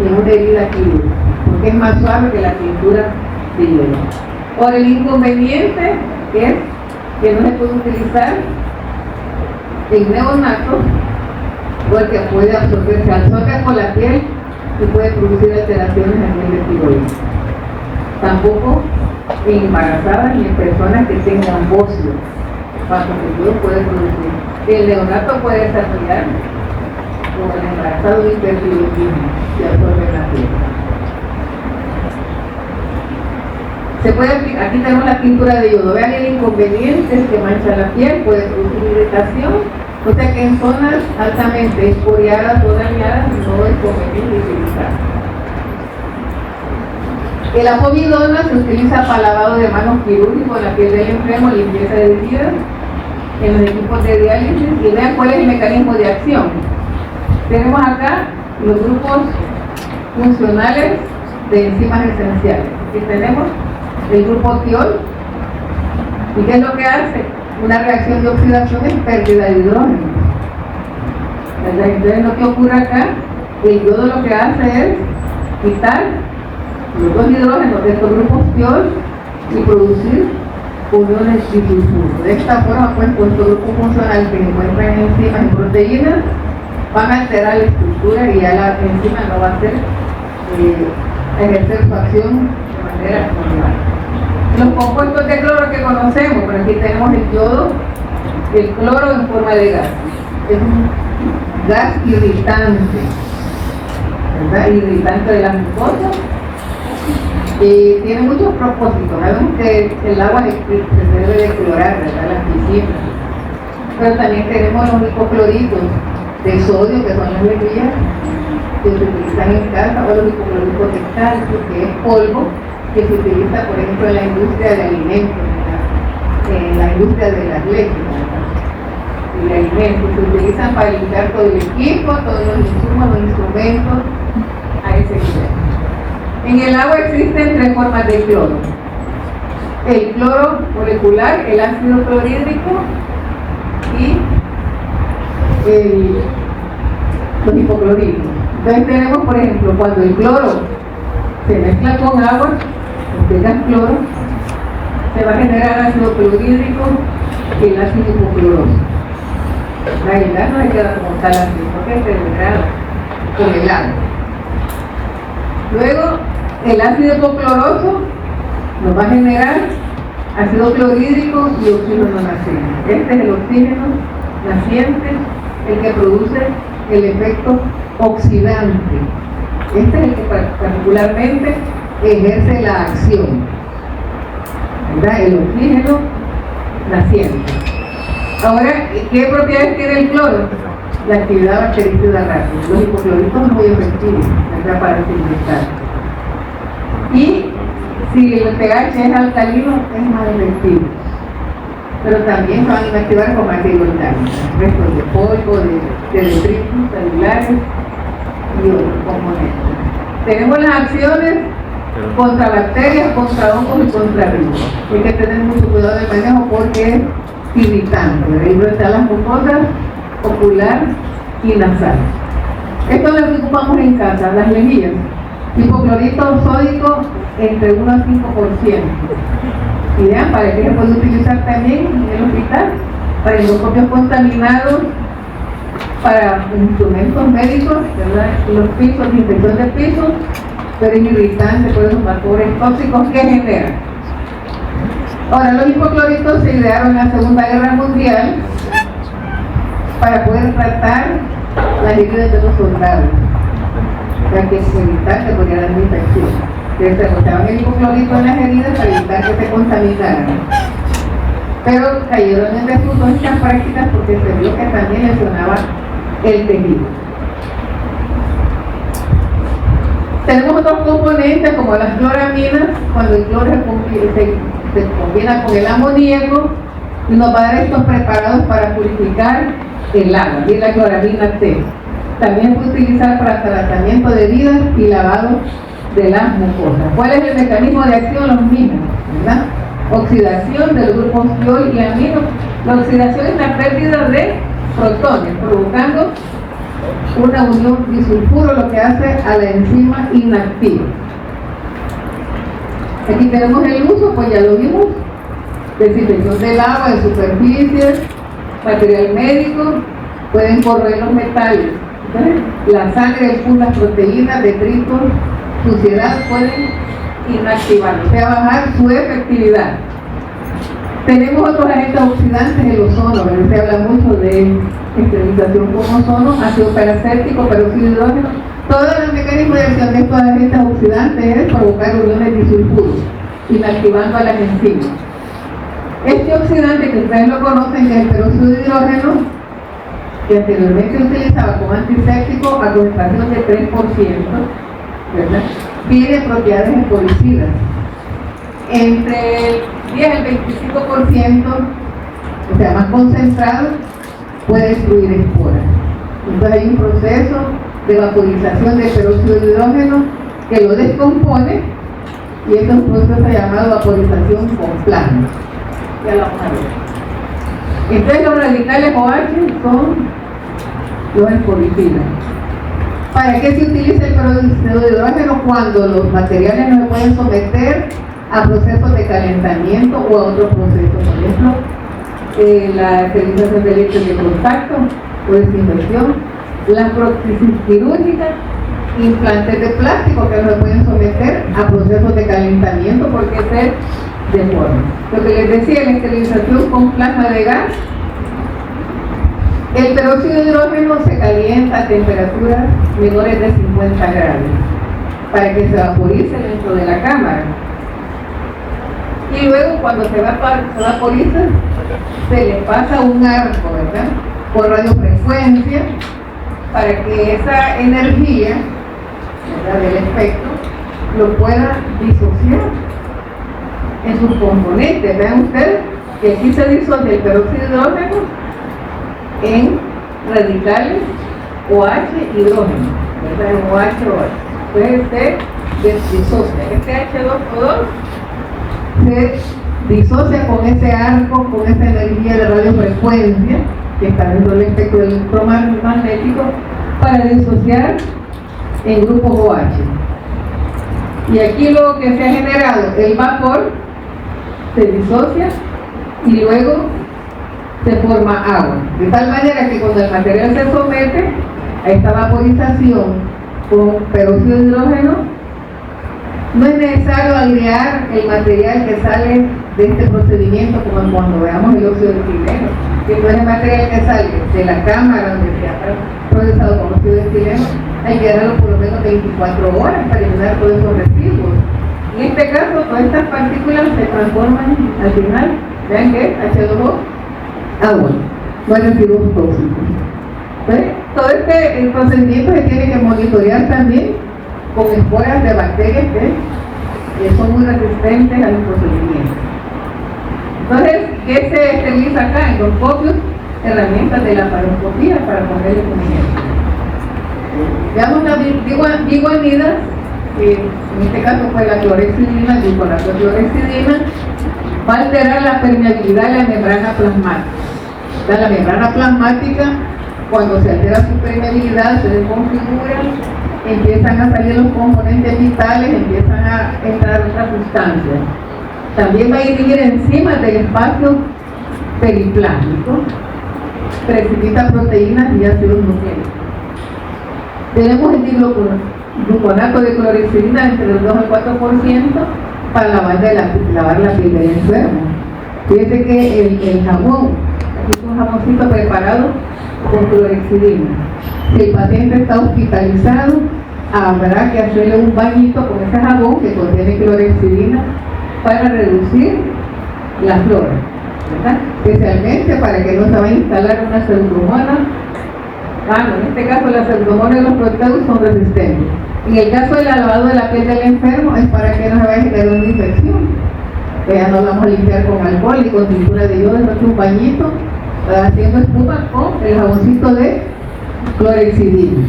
en una herida quirúrgica, porque es más suave que la tintura de yodo. Ahora, el inconveniente es que no se puede utilizar en neonatos porque puede absorberse, absorbe por la piel y puede producir alteraciones a nivel de tiroides. Tampoco en embarazadas ni en personas que tengan bocio, bajo el yodo puede producir. El neonato puede desarrollar, como el embarazado, hipertiroidismo y absorbe la piel. Se puede aplicar, aquí tenemos la tintura de yodo. Vean el inconveniente, es que mancha la piel, puede producir irritación. O sea que en zonas altamente esporiadas o dañadas no es conveniente utilizar. El apovidona se utiliza para lavado de manos quirúrgico en la piel del enfermo, limpieza de heridas, en los equipos de diálisis. Y vean cuál es el mecanismo de acción. Tenemos acá los grupos funcionales de enzimas esenciales. Aquí tenemos el grupo tiol. ¿Y qué es lo que hace? Una reacción de oxidación es pérdida de hidrógeno. Entonces lo que ocurre acá, el yodo lo que hace es quitar los dos hidrógenos de estos grupos tiol y producir uniones disulfuros. De esta forma, pues, estos grupos funcionales que se encuentran en enzimas y proteínas van a alterar la estructura y ya la enzima no va a hacer ejercer su acción de manera normal. Los compuestos de cloro que conocemos, por aquí tenemos el yodo, el cloro en forma de gas. Es un gas irritante, ¿verdad? Irritante de las mucosas. Y tiene muchos propósitos. Sabemos que el agua se debe de clorar, ¿verdad? Las piscinas. Pero también tenemos los hipocloritos de sodio, que son las bebidas que se utilizan en casa, o los hipocloritos de calcio, que es polvo, que se utiliza, por ejemplo, en la industria de alimentos, en la industria de las leches, y de alimentos. Se utilizan para limpiar todo el equipo, todos los insumos, los instrumentos a ese nivel. En el agua existen 3 formas de cloro: el cloro molecular, el ácido clorhídrico y los hipoclorhídricos. Entonces tenemos, por ejemplo, cuando el cloro se mezcla con agua, con gas cloro, se va a generar ácido clorhídrico el ácido hipocloroso. El gas no se queda como tal así, porque se degrada con el agua. Luego, el ácido hipocloroso nos va a generar ácido clorhídrico y oxígeno naciente. Este es el oxígeno naciente, el que produce el efecto oxidante. Este es el que particularmente ejerce la acción, ¿verdad? El oxígeno naciente. Ahora, ¿qué propiedades tiene el cloro? La actividad bactericida rápida. Los hipocloritos son muy efectivos, ¿verdad? Para desinfectar. Y si el pH es alcalino, es más efectivo. Pero también se van a inactivar con materia orgánica, restos de polvo, de detritos celulares y otros componentes. Tenemos las acciones contra bacterias, contra hongos y contra virus. Hay que tener mucho cuidado del manejo porque es irritante, ¿verdad? Y están las mucosas ocular y nasal. Esto lo ocupamos en casa, las lejías. Hipoclorito sódico entre 1 a 5%. Y vean, ¿para qué se puede utilizar también en el hospital? Para endoscopios contaminados, para instrumentos médicos, ¿verdad? Los pisos, infección de pisos, pero es irritante por esos factores tóxicos que generan. Ahora, los hipocloritos se idearon en la Segunda Guerra Mundial para poder tratar las heridas de los soldados, ya que evitar que murieran de infección. Se botaban el hipoclorito en las heridas para evitar que se contaminaran. Pero cayeron en desuso estas prácticas porque se vio que también lesionaba el tejido. Tenemos otros componentes como las cloraminas, cuando el cloro se combina con el amoníaco y nos va a dar estos preparados para purificar el agua, y la cloramina T. También puede utilizar para tratamiento de heridas y lavado de las mucosas. ¿Cuál es el mecanismo de acción? Los mismos, ¿verdad? Oxidación del grupo ciol y amino. La oxidación es la pérdida de protones, provocando una unión disulfuro, lo que hace a la enzima inactiva. Aquí tenemos el uso, pues ya lo vimos: desinfección del agua, de superficies, material médico, pueden corroer los metales. Entonces, la sangre, el pus, las proteínas, detritos, suciedad pueden inactivar, o sea, bajar su efectividad. Tenemos otros agentes oxidantes, el ozono, ¿verdad? Se habla mucho de esterilización con ozono, ácido peracético, peróxido de hidrógeno. Todo el mecanismo de acción de estos agentes oxidantes es provocar uniones disulfuros, inactivando a las enzimas. Este oxidante, que ustedes lo conocen, que es el peróxido de hidrógeno, que anteriormente se utilizaba como antiséptico a concentración de 3%, ¿verdad? Tiene propiedades herbicidas. Entre el 10 al 25%, o sea, más concentrado, puede destruir esporas. Entonces hay un proceso de vaporización del peróxido de hidrógeno que lo descompone, y este es un proceso llamado vaporización con plasma. Ya lo vamos a ver. Entonces los radicales OH son los herbicidas. ¿Para qué se utiliza el peróxido de hidrógeno? Cuando los materiales no se pueden someter a procesos de calentamiento o a otros procesos, por ejemplo, la esterilización de leche de contacto o desinfección, la prótesis quirúrgica, implantes de plástico que no se pueden someter a procesos de calentamiento porque se deforman. Lo que les decía, la esterilización con plasma de gas. El peróxido de hidrógeno se calienta a temperaturas menores de 50 grados para que se vaporice dentro de la cámara. Y luego, cuando se vaporiza, se le pasa un arco, ¿verdad?, por radiofrecuencia, para que esa energía, ¿verdad?, del espectro lo pueda disociar en sus componentes. Vean ustedes que aquí se disocia el peróxido de hidrógeno en radicales OH hidrógeno, ¿verdad? En OH. Entonces se disocia. Este H2O2 se disocia con ese arco, con esa energía de radiofrecuencia que está dentro del espectro del electromagnético, para disociar en grupos OH. Y aquí lo que se ha generado, el vapor, se disocia y luego se forma agua. De tal manera que cuando el material se somete a esta vaporización con peróxido de hidrógeno, no es necesario agregar el material que sale de este procedimiento, como cuando veamos el óxido de etileno, que no es el material que sale de la cámara donde se ha procesado con óxido de etileno, hay que dejarlo por lo menos 24 horas para eliminar todos esos residuos. En este caso, todas estas partículas se transforman al final, vean que H2O, agua, no hay residuos tóxicos. Entonces, todo este procedimiento se tiene que monitorear también con esporas de bacterias que son muy resistentes a los procedimientos. Entonces, ¿qué se esteriliza acá? En los copios, herramientas de la paroscopía para ponerle un ejemplo. Veamos la biguanida, que en este caso fue la clorexidina, el gliconato de clorexidina, va a alterar la permeabilidad de la membrana plasmática. La membrana plasmática, cuando se altera su permeabilidad, se desconfigura, empiezan a salir los componentes vitales, empiezan a entrar otras sustancias. También va a ir encima del espacio periplásmico, precipita proteínas y ácidos nucleicos. Tenemos el digluconato de clorexidina entre el 2 al 4% para lavar la piel del enfermo. Fíjense que el jabón, aquí es un jaboncito preparado con clorexidina. Si el paciente está hospitalizado, habrá que hacerle un bañito con ese jabón que contiene clorexidina para reducir la flora, ¿verdad? Especialmente para que no se vaya a instalar una pseudomonas. En este caso las pseudomonas y los proteus son resistentes. En el caso del lavado de la piel del enfermo es para que no se vaya a generar una infección. Ya no vamos a limpiar con alcohol y con tintura de yodo, es un bañito haciendo espuma con el jaboncito de clorexidina.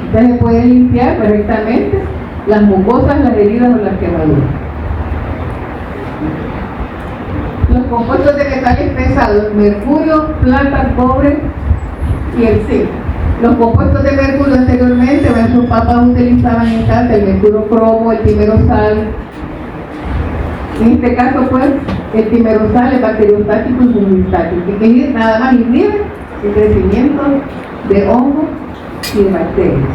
Entonces se puede limpiar perfectamente las mucosas, las heridas o las quemaduras. Los compuestos de metales pesados, mercurio, plata, cobre y el zinc. Los compuestos de mercurio anteriormente, sus papas utilizaban en casa el mercurio cromo, el timerosal. En este caso, pues, el timerosal es bacteriostático y fungistático, que nada más inhibe el crecimiento de hongos y de bacterias.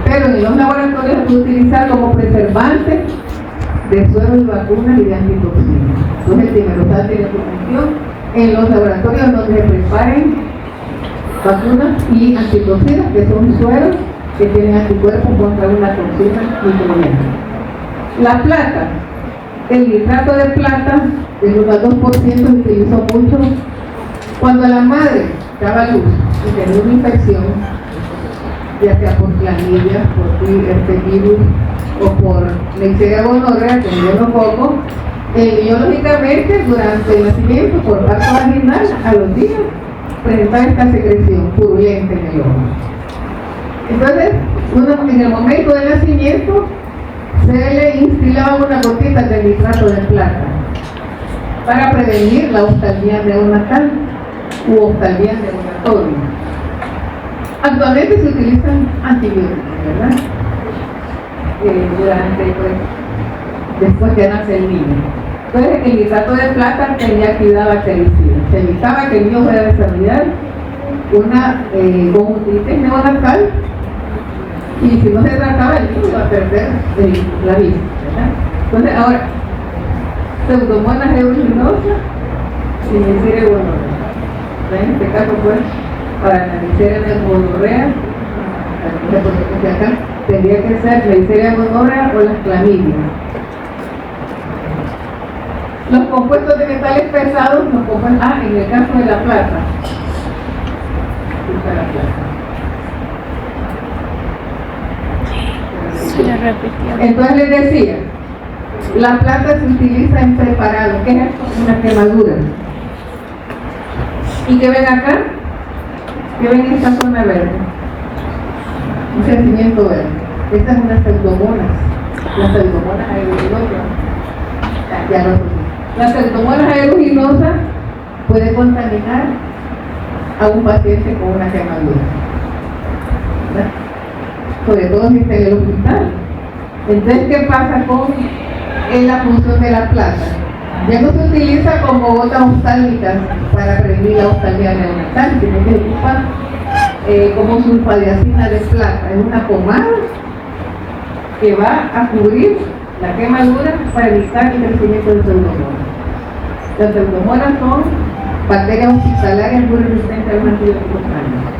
Pero en los laboratorios se puede utilizar como preservante de sueros y vacunas y de antitoxinas. Entonces el timerosal tiene su función en los laboratorios donde se preparen vacunas y antitoxinas, que son sueros que tienen anticuerpos contra una toxina microbiana. La plata, el nitrato de plata, del 1 al 2% se utilizó mucho cuando la madre daba luz y tenía una infección, ya sea por clamidia, por virus o por Neisseria gonorrea, que es monococo. Biológicamente, durante el nacimiento, por parto vaginal, a los días, presentaba esta secreción purulenta en el ojo. Entonces, en el momento del nacimiento, se le instilaba una gotita de nitrato de plata para prevenir la oftalmia neonatal u oftalmia neonatoria. Actualmente se utilizan antibióticos, ¿verdad? Después que nace el niño. Entonces, el nitrato de plata tenía actividad bactericida. Se evitaba que el niño fuera a desarrollar una conjuntivitis neonatal, y si no se trataba, el niño iba a perder la vista, ¿verdad? Entonces, ahora, pseudomonas aeruginosa y Neisseria gonorrea. En este caso, pues, para la Neisseria gonorrea, acá tendría que ser Neisseria gonorrea o las clamidias. Los compuestos de metales pesados, en el caso de la plata. Se le repitió. Entonces les decía, la plata se utiliza en preparado. ¿Qué es esto? Una quemadura. ¿Y qué ven acá? ¿Qué ven en esta zona verde? Un crecimiento verde. Estas son las pseudomonas. Las pseudomonas aeruginosas. Ya lo puse. La pseudomonas aeruginosa puede contaminar a un paciente con una quemadura, ¿verdad? Sobre todo si está en el hospital. Entonces, ¿qué pasa con la función de la plata? Ya no se utiliza como gotas oftálmicas para prevenir la oftalmia neonatal, sino que se ocupa como sulfadiazina de plata. Es una pomada que va a cubrir la quemadura para evitar el crecimiento de pseudomonas. Las pseudomonas son bacterias hospitalarias muy resistentes a los antibióticos crónicos.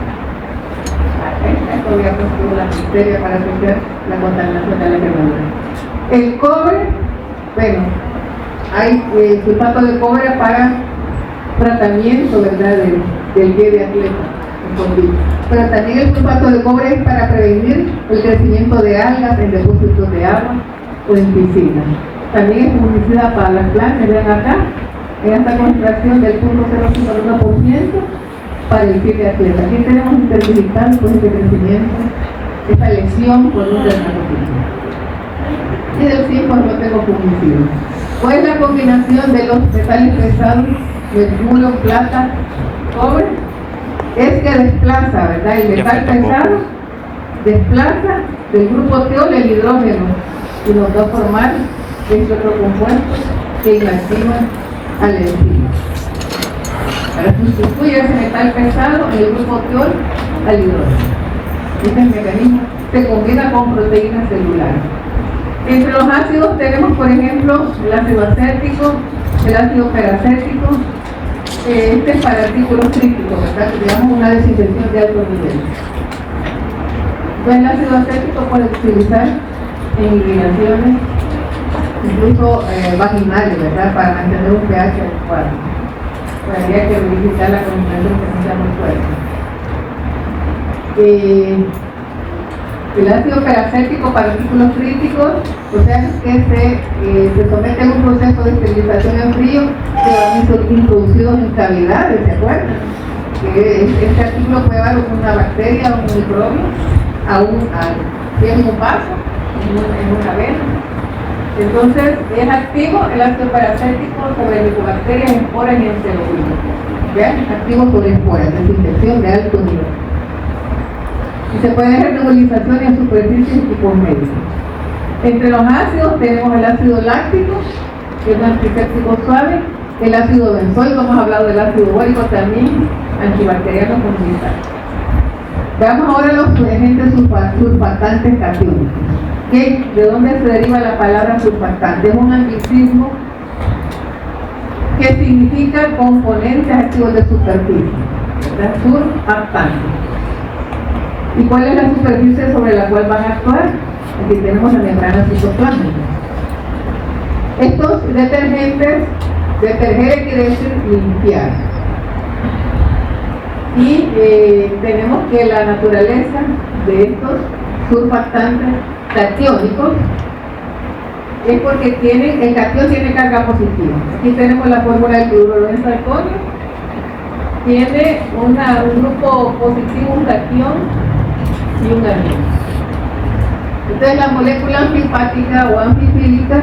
Esto voy a construir la bacteria para evitar la contaminación de la quemadura. El cobre, bueno, hay sulfato de cobre para tratamiento, ¿verdad?, del pie de atleta. Pero también el sulfato de cobre es para prevenir el crecimiento de algas en depósitos de agua o en piscinas. También es fungicida para las plantas, vean acá, en esta concentración del 0.051% para el pie de atleta. Aquí tenemos interdigital por este crecimiento, esta lesión por un dermatocismo. Y del 5 no tengo fungicida. ¿Cuál es la combinación de los metales pesados, mercurio, plata, cobre? Es que desplaza, ¿verdad? El metal pesado desplaza del grupo tiol el hidrógeno y nos va a formar este otro compuesto que inactiva a la enzima. Para sustituir ese metal pesado en el grupo tiol al hidrógeno. Este es el mecanismo, se combina con proteínas celulares. Entre los ácidos tenemos, por ejemplo, el ácido acético, el ácido peracético. Este es para artículos críticos, ¿verdad? Digamos una desinfección de alto nivel. Entonces el ácido acético puede utilizar en irrigaciones, incluso vaginales, ¿verdad? Para mantener un pH adecuado. Pues habría que verificar la concentración que no sea muy fuerte. El ácido peracético para artículos críticos, o sea que se somete a un proceso de esterilización en frío que van introducidos en cavidades, ¿se acuerdan? Que este artículo puede llevar una bacteria o un microbio en un vaso, en una vena. Entonces es activo el ácido peracético sobre micobacterias, esporas y enterovirus. ¿Vean? Activo sobre esporas, desinfección de alto nivel. Y se puede hacer nebulización en superficies y por medio. Entre los ácidos tenemos el ácido láctico, que es un antiséptico suave, el ácido benzoico, hemos hablado del ácido bórico también, antibacteriano comunitario. Veamos ahora los agentes surfactantes catiónicos. ¿De dónde se deriva la palabra surfactante? Es un anglicismo que significa componentes activos de superficie. Surfactante. ¿Y cuál es la superficie sobre la cual van a actuar? Aquí tenemos la membrana citoplasmática. Estos detergentes, deterger quiere decir limpiar. Y tenemos que la naturaleza de estos surfactantes catiónicos es porque el catión tiene carga positiva. Aquí tenemos la fórmula del cloruro de zirconio. Tiene un grupo positivo, un catión y un anión. Entonces la molécula anfipática o anfifílica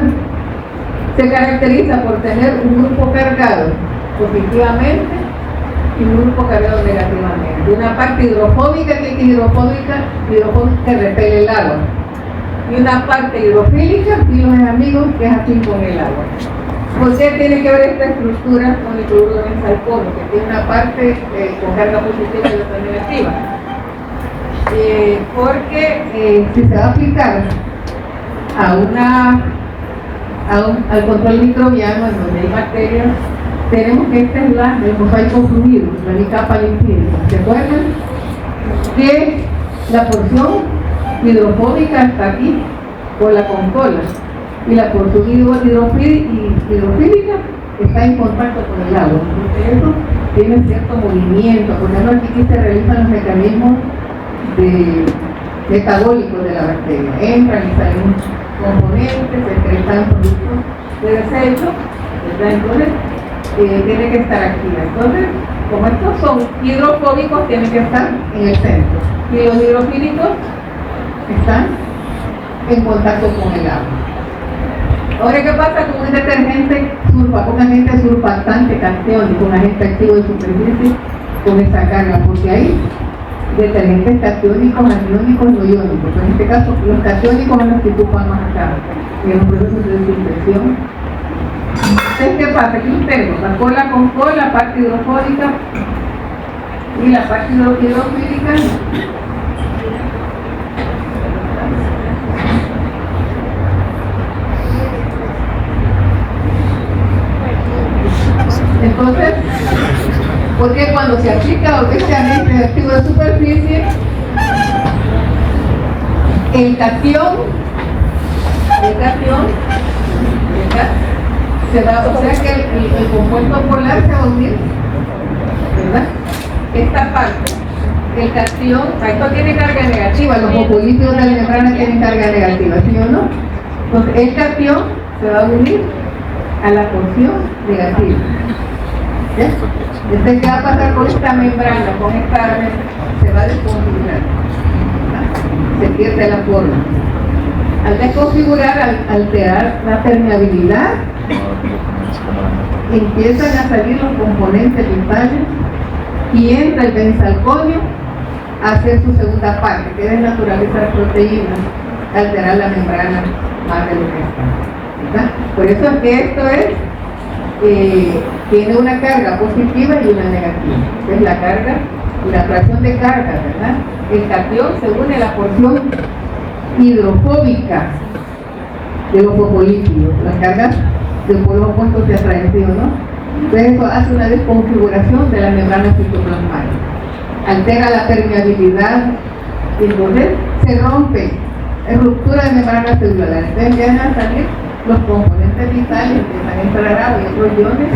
se caracteriza por tener un grupo cargado positivamente y un grupo cargado negativamente. Una parte hidrofóbica, que es hidrofóbica que repele el agua, y una parte hidrofílica, filos amigos, que es afín con el agua. ¿Por qué tiene que ver esta estructura con el cloruro de zirconio, que tiene una parte con carga positiva y otra negativa? Porque si se va a aplicar al control microbiano en donde hay bacterias, tenemos que esta es el mosaico fluido, la capa lipídica. ¿Se acuerdan? Que la porción hidrofóbica está aquí, cola con cola, y la porción hidrofílica está en contacto con el agua. Entonces eso tiene cierto movimiento, por ejemplo aquí se realizan los mecanismos metabólicos de la bacteria. Entran y salen componentes, se secretan productos de desecho, ¿verdad? Entonces tiene que estar activa. Entonces, como estos son hidrofóbicos, tienen que estar en el centro, y los hidrofílicos están en contacto con el agua. Ahora, ¿qué pasa con un detergente un agente surfactante catiónico, un agente activo de superficie con esa carga? Porque hay detergentes catiónicos, aniónicos, no iónicos. En este caso, los catiónicos son los que ocupan más acá, en los procesos de desinfección Entonces, ¿qué pasa? Aquí tengo la cola con cola, la parte hidrofóbica y la parte hidrofílica. Entonces, porque cuando se aplica obviamente el activo de superficie, el cation, ¿verdad? Se va, o sea que el compuesto polar se va a unir, ¿verdad? Esta parte, el cation, esto tiene carga negativa, los fosfolípidos de la membrana tienen carga negativa, ¿sí o no? Entonces el cation se va a unir a la porción negativa. ¿Ya? Entonces, ¿qué va a pasar con esta membrana? Con esta se va a desconfigurar, ¿verdad? Se pierde la forma. Al desconfigurar, al alterar la permeabilidad, empiezan a salir los componentes vitales y entra el benzalconio a hacer su segunda parte, que es desnaturalizar proteínas, alterar la membrana más de lo que está, ¿verdad? Por eso es que esto tiene una carga positiva y una negativa. Es la carga y la fracción de carga, ¿verdad? El cation se une a la porción hidrofóbica de los fosfolípidos, las cargas de polos opuestos se atraen, ¿sí o no? Entonces eso hace una desconfiguración de la membrana citoplasmática, altera la permeabilidad, y entonces se rompe, es ruptura de membrana celular. Entonces empiezan a salir los componentes vitales, empiezan a entrar agua y otros iones.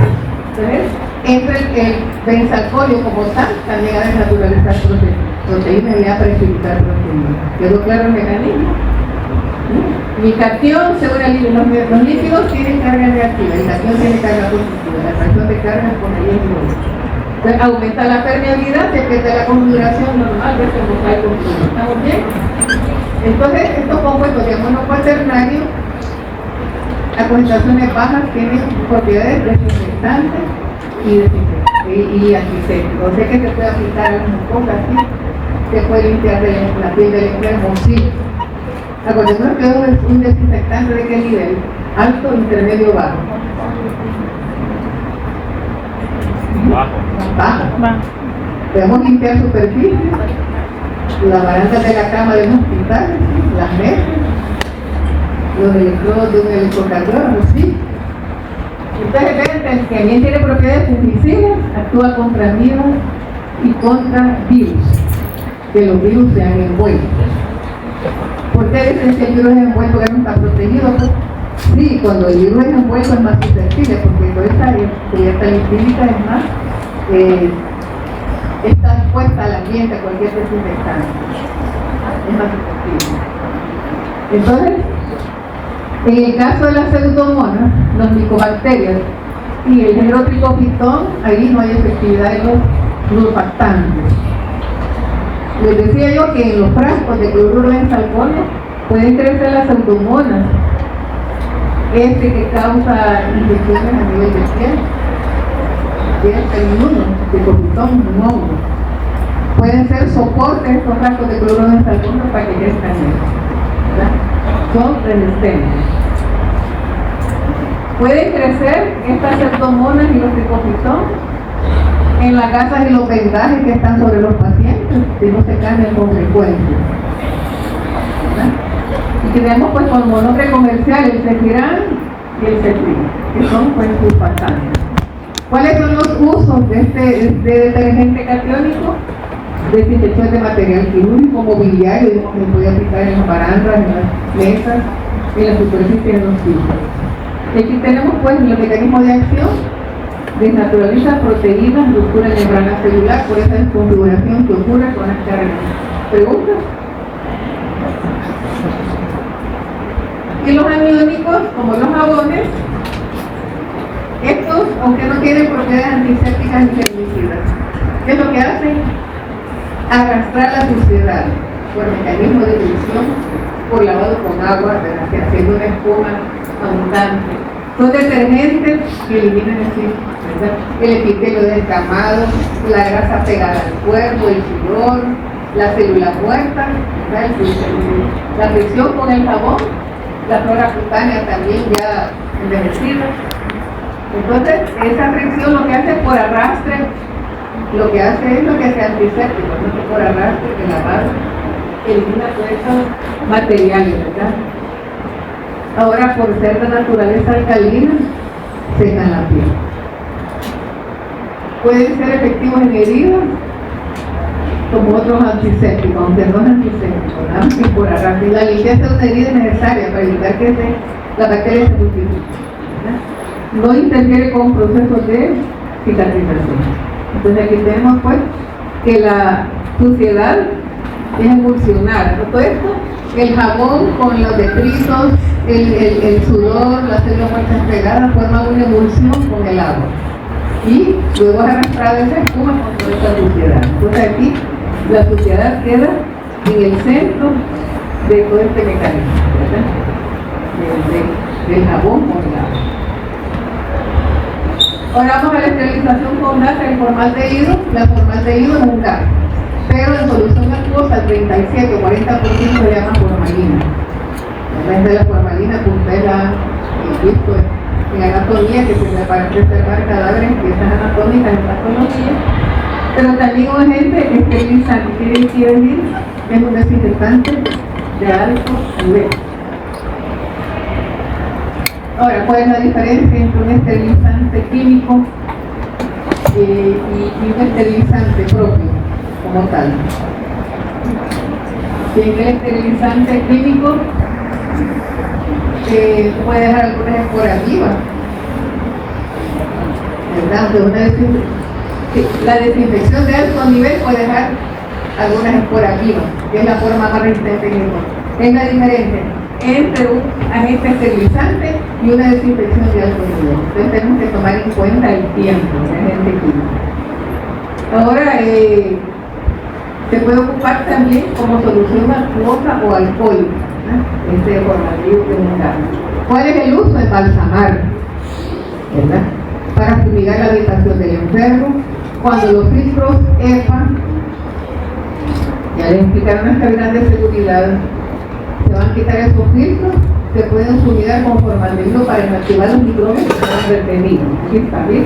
Entonces entra el benzalconio como tal, también a desnaturalizar proteínas y a precipitar proteínas. ¿Quedó claro el mecanismo? Mi cation se une al lípido. Los lípidos tienen carga negativa, el cation tiene carga positiva, la fracción de carga con el lípido. Entonces aumenta la permeabilidad, se pierde la configuración normal de este mosaico. ¿Estamos bien? Entonces estos compuestos de amonio cuaternario a concentraciones bajas tienen propiedades desinfectantes y antisépticos. O sea que se puede aplicar a las mucosas, así se puede limpiar la piel del enfermo, sí. Acordémonos que es un desinfectante de qué nivel, alto, intermedio, bajo. Bajo. Podemos limpiar superficies, las barandas de la cama de un hospital, las mesas, los electrodos de un electrocardiógrafo, sí. Entonces ven que también tiene propiedades fungicidas, actúa contra virus y contra virus, que los virus se han envuelto. ¿Por qué dicen que el virus es envuelto que no está protegido? Pues, sí, cuando el virus es envuelto es más susceptible, porque toda esta lipídica es más, está expuesta al ambiente, a cualquier desinfectante. Es más susceptible. Entonces, en el caso de las pseudomonas, los micobacterias y el heterotricofitón, ahí no hay efectividad de los surfactantes. Les decía yo que en los frascos de cloruro de benzalconio pueden crecer las pseudomonas, que causa infecciones a nivel de piel, de cofitón, módulo. Pueden ser soportes estos frascos de cloruro de benzalconio para que crezcan bien, ¿verdad? Son resistentes. Pueden crecer estas pseudomonas y los tricofitón en las gasas y los vendajes que están sobre los pacientes, si no se cambian con frecuencia. Y tenemos pues con monombre comercial el Cefirán y el Cefrin, que son pues surfactantes. ¿Cuáles son los usos de este detergente catiónico? Desinfección de material quirúrgico, mobiliario, que se puede aplicar en las barandas, en las mesas, en la superficie de los pisos. Y aquí tenemos pues los mecanismos de acción. Desnaturaliza proteínas, ruptura de membrana celular por esa desconfiguración que ocurre con las cargas. ¿Preguntas? Y los aniónicos, como los jabones, estos, aunque no tienen propiedades antisépticas ni germicidas, ¿qué es lo que hacen? Arrastrar la suciedad por mecanismo de dilución, por lavado con agua, haciendo una espuma abundante. Son detergentes que eliminan el epitelio descamado, la grasa pegada al cuerpo, el sudor, la célula muerta, la fricción con el jabón, la flora cutánea también ya envejecida, Entonces, esa fricción lo que hace por arrastre, lo que hace es lo que hace antiséptico, no que por arrastre, que la base elimina todos esos materiales, ¿verdad? Ahora, por ser de naturaleza alcalina, secan la piel. Pueden ser efectivos en heridas, como otros antisépticos, aunque no es antiséptico, nada más que por arrastre. La limpieza de una herida es necesaria para evitar que la bacteria se multiplique. No interfiere con procesos de cicatrización. Entonces aquí tenemos pues que la suciedad es emulsionada. Todo esto, el jabón con los detritos, el sudor, las células muertas pegadas forman una emulsión con el agua. Y luego es arrastrada esa espuma con toda esta suciedad. Entonces aquí la suciedad queda en el centro de todo este mecanismo, ¿verdad? Del jabón con el agua. Ahora vamos a la esterilización con gas en formaldehído. La formaldehído es un gas, pero en solución acuosa el 37 o 40% se llama formalina. Esta es la formalina que ustedes han visto en anatomía, que sirve para preservar cadáveres en piezas anatómicas en patología. Pero también un agente esterilizante, quiere decir, es un desinfectante de alto nivel. Ahora, ¿cuál es la diferencia entre un esterilizante químico y un esterilizante propio, como tal? Si en el esterilizante químico puede dejar algunas esporas vivas, ¿verdad? La desinfección de alto nivel puede dejar algunas esporas vivas, que es la forma más resistente que tenemos. Es la diferencia entre un agente esterilizante y una desinfección de alto nivel. Entonces tenemos que tomar en cuenta el tiempo del agente químico. Ahora, se puede ocupar también como solución acuosa o alcohólica, este formaldehído de un gas. ¿Cuál es el uso? Embalsamar, ¿verdad? Para fumigar la habitación del enfermo. Cuando los filtros EPA, ya les explicaron las cabinas de seguridad, se van a quitar esos filtros, se pueden fumigar con formaldehído para inactivar los microbios que están retenidos. Aquí está bien.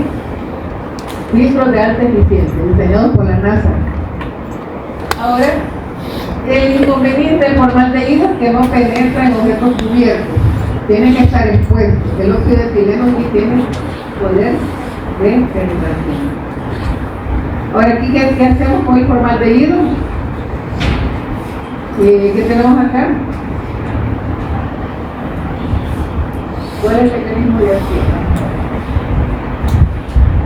Filtros de alta eficiencia, diseñados por la NASA. Ahora, el inconveniente del formaldehído es que no penetra en objetos cubiertos, tiene que estar expuesto. El óxido de etileno sí tiene poder de penetración. Ahora, aquí, ¿qué hacemos con el formaldehído? ¿Qué tenemos acá? ¿Cuál es el mecanismo de acción?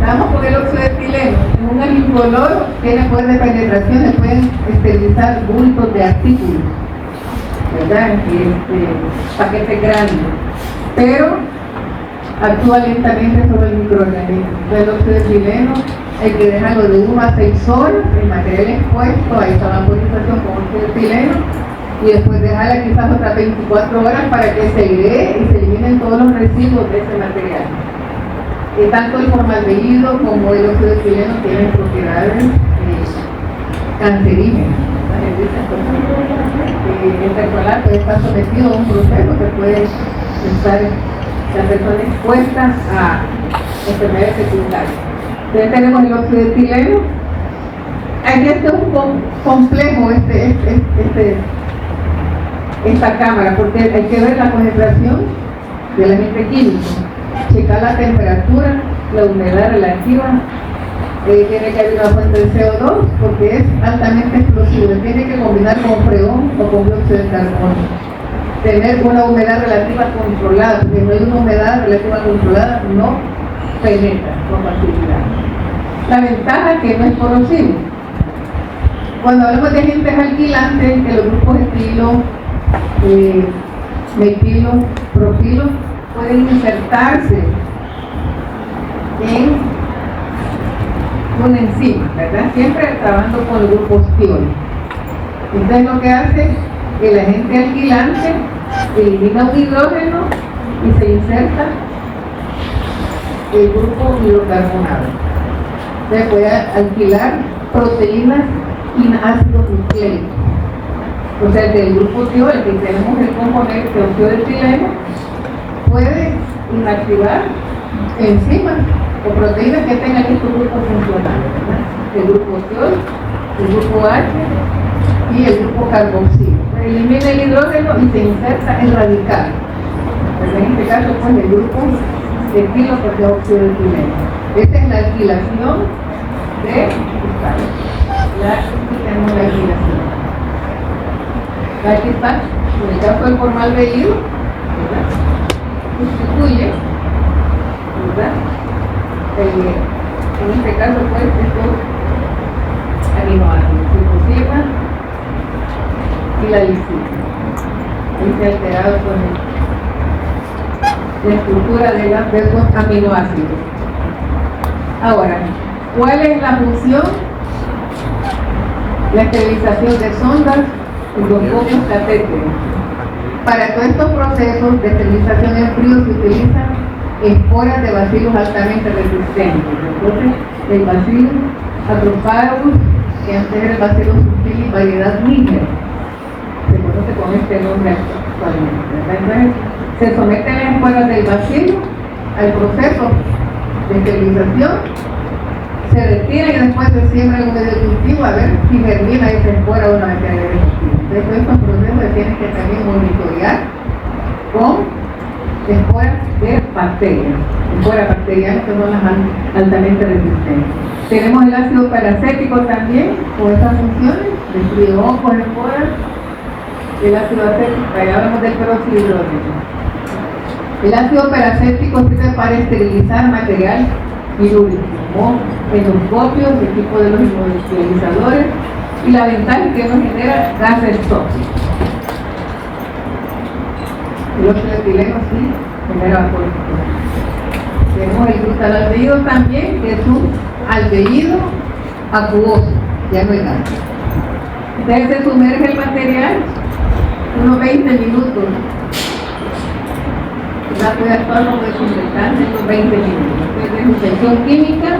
Vamos con el óxido de etileno. En un incoloro tiene poder de penetración, se pueden esterilizar bultos de artículos, ¿verdad? Paquetes grandes, pero actúa lentamente sobre el microorganismo. Entonces el óxido de etileno hay que dejarlo de 1 a 6 horas, el material expuesto a esa vaporización con óxido de etileno, y después dejarla quizás otras 24 horas para que se airee y se eliminen todos los residuos de ese material. Tanto el formaldehído como el óxido de etileno tienen propiedades cancerígenas. El percolato está sometido a un proceso que puede estar la persona expuesta a enfermedades secundarias. Entonces tenemos el óxido de etileno. Aquí está un complejo esta cámara, porque hay que ver la concentración del agente químico, checar la temperatura, la humedad relativa, tiene que haber una fuente de CO2 porque es altamente explosivo, tiene que combinar con freón o con dióxido de carbono, tener una humedad relativa controlada, porque no hay una humedad relativa controlada, no penetra con facilidad. La ventaja es que no es corrosivo. Cuando hablamos de agentes alquilantes, que los grupos etilo, metilo, propilo pueden insertarse en una enzima, ¿verdad? Siempre trabajando con el grupo tiol. Entonces lo que hace el agente alquilante elimina un hidrógeno y se inserta el grupo hidrocarbonado. Se puede alquilar proteínas y ácidos nucleicos. O sea, del grupo tiol, que tenemos el componente óxido de etileno, puede inactivar enzimas o proteínas que tengan estos grupos funcionales, ¿verdad? El grupo tiol, el grupo H y el grupo carboxilo. Se elimina el hidrógeno y se inserta el radical. Pero en este caso, pues el grupo etilo porque es óxido de etileno. Esta es la alquilación de cristales. Ya tenemos la alquilación. Aquí está, en el caso del formaldehído, ¿verdad? Sustituye, ¿verdad? En este caso, pues, estos aminoácidos, glucosina y la lisina. Ahí se ha alterado con la estructura de estos aminoácidos. Ahora, ¿cuál es la función? La esterilización de sondas, endoscopios, catéteres. Para todos estos procesos de esterilización en frío se utilizan esporas de bacilos altamente resistentes. Entonces, el bacillus atrophagus, que antes era el bacillus subtilis, variedad níger, se conoce con este nombre actualmente. Entonces, se someten las esporas del bacilo al proceso de esterilización, se retira y después se siembra en un medio cultivo a ver si germina esa espora una vez que haya existido. Entonces, estos procesos se tienen que también monitorear con esporas de bacterias, esporas bacterianas que son las altamente resistentes. Tenemos el ácido paracético también, con estas funciones, destruye hongos, esporas, el ácido acético, ahí hablamos del peróxido de hidrógeno. El ácido paracético sirve para esterilizar material quirúrgico, como endoscopios, equipo de los inmunoesterilizadores, y la ventaja es que no genera gases tóxicos. El óxido de etileno sí genera vapores tóxicos. Tenemos el glutaraldehído también, que es un aldehído acuoso, ya no hay gas. Entonces se sumerge el material unos 20 minutos. La puede actuar como desinfectante en los 20 minutos. Desinfección química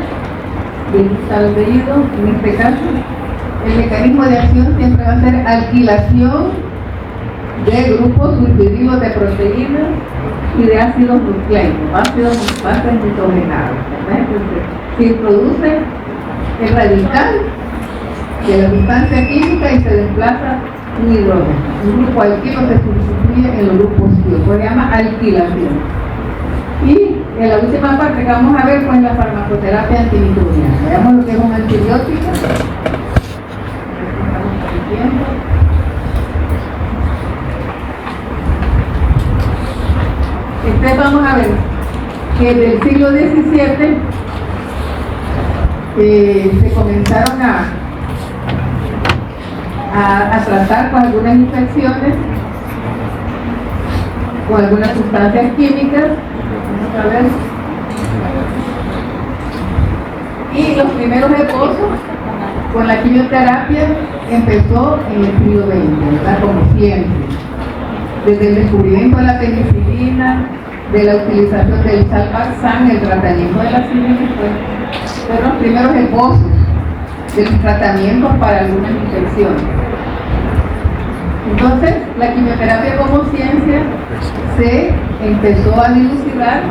del glutaraldehído, en este caso. El mecanismo de acción siempre va a ser alquilación de grupos sulfurilos de proteínas y de ácidos nucleicos, bases nitrogenadas. Entonces, se introduce el radical de la sustancia química y se desplaza un hidrógeno. Un grupo alquilo se sustituye en los grupos cios, se llama alquilación. Y en la última parte que vamos a ver, pues la farmacoterapia antimicrobiana. Veamos lo que es un antibiótico. Entonces vamos a ver que desde el siglo XVII se comenzaron a tratar con algunas infecciones, con algunas sustancias químicas. Vamos a ver. Y los primeros esposos con la quimioterapia empezó en el siglo XX, ¿verdad? Como siempre. Desde el descubrimiento de la penicilina, de la utilización del salvarsan, el tratamiento de la sífilis, pues, fueron los primeros esposos de los tratamientos para algunas infecciones. Entonces, la quimioterapia como ciencia se empezó a dilucidar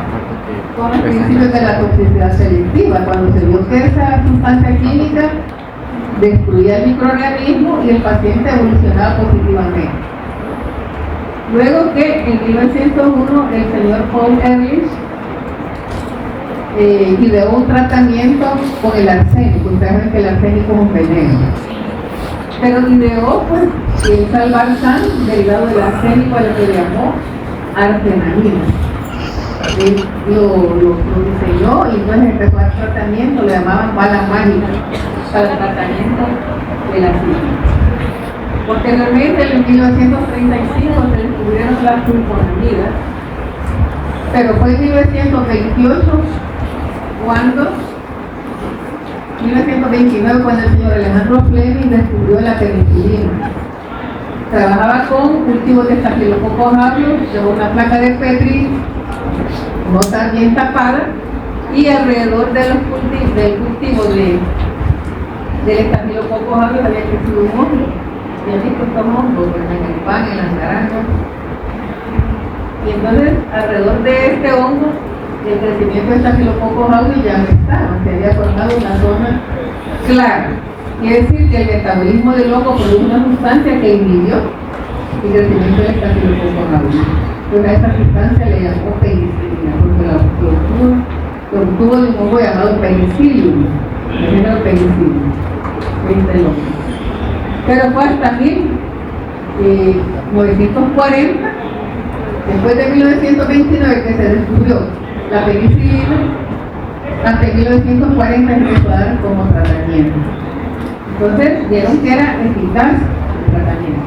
con los principios de la toxicidad selectiva, cuando se vio que esa sustancia química destruía el microorganismo y el paciente evolucionaba positivamente. Luego que en 1901 el señor Paul Ehrlich ideó un tratamiento con el arsénico. Ustedes saben que el arsénico es un veneno. Pero ideó pues el salvarsan derivado del arsénico, al que llamó arsenamida. Él lo diseñó y entonces empezó a hacer tratamiento, lo llamaban bala mágica para el tratamiento de la sífilis. Posteriormente, en 1935 se descubrieron las sulfonamidas, pero fue en 1928 cuando 1929 cuando el señor Alejandro Fleming descubrió la penicilina. Trabajaba con cultivos de Staphylococcus aureus, llevó una placa de Petri, no tan bien tapada, y alrededor de del cultivo del Staphylococcus aureus había crecido un hongo. Y así pues como hongos, en el pan, en las naranjas. Y entonces, alrededor de este hongo, el crecimiento de estafilococos aureus ya no estaba, se había formado una zona clara. Quiere decir que el metabolismo del hongo produjo una sustancia que inhibió el crecimiento del estafilococos aureus. Entonces a esa sustancia le llamó penicilina, porque lo obtuvo de un hongo llamado penicillium, el género penicillium, pero fue hasta 1940, después de 1929, que se descubrió la penicilina, hasta 1940 empezó a dar como tratamiento. Entonces vieron que era eficaz el tratamiento,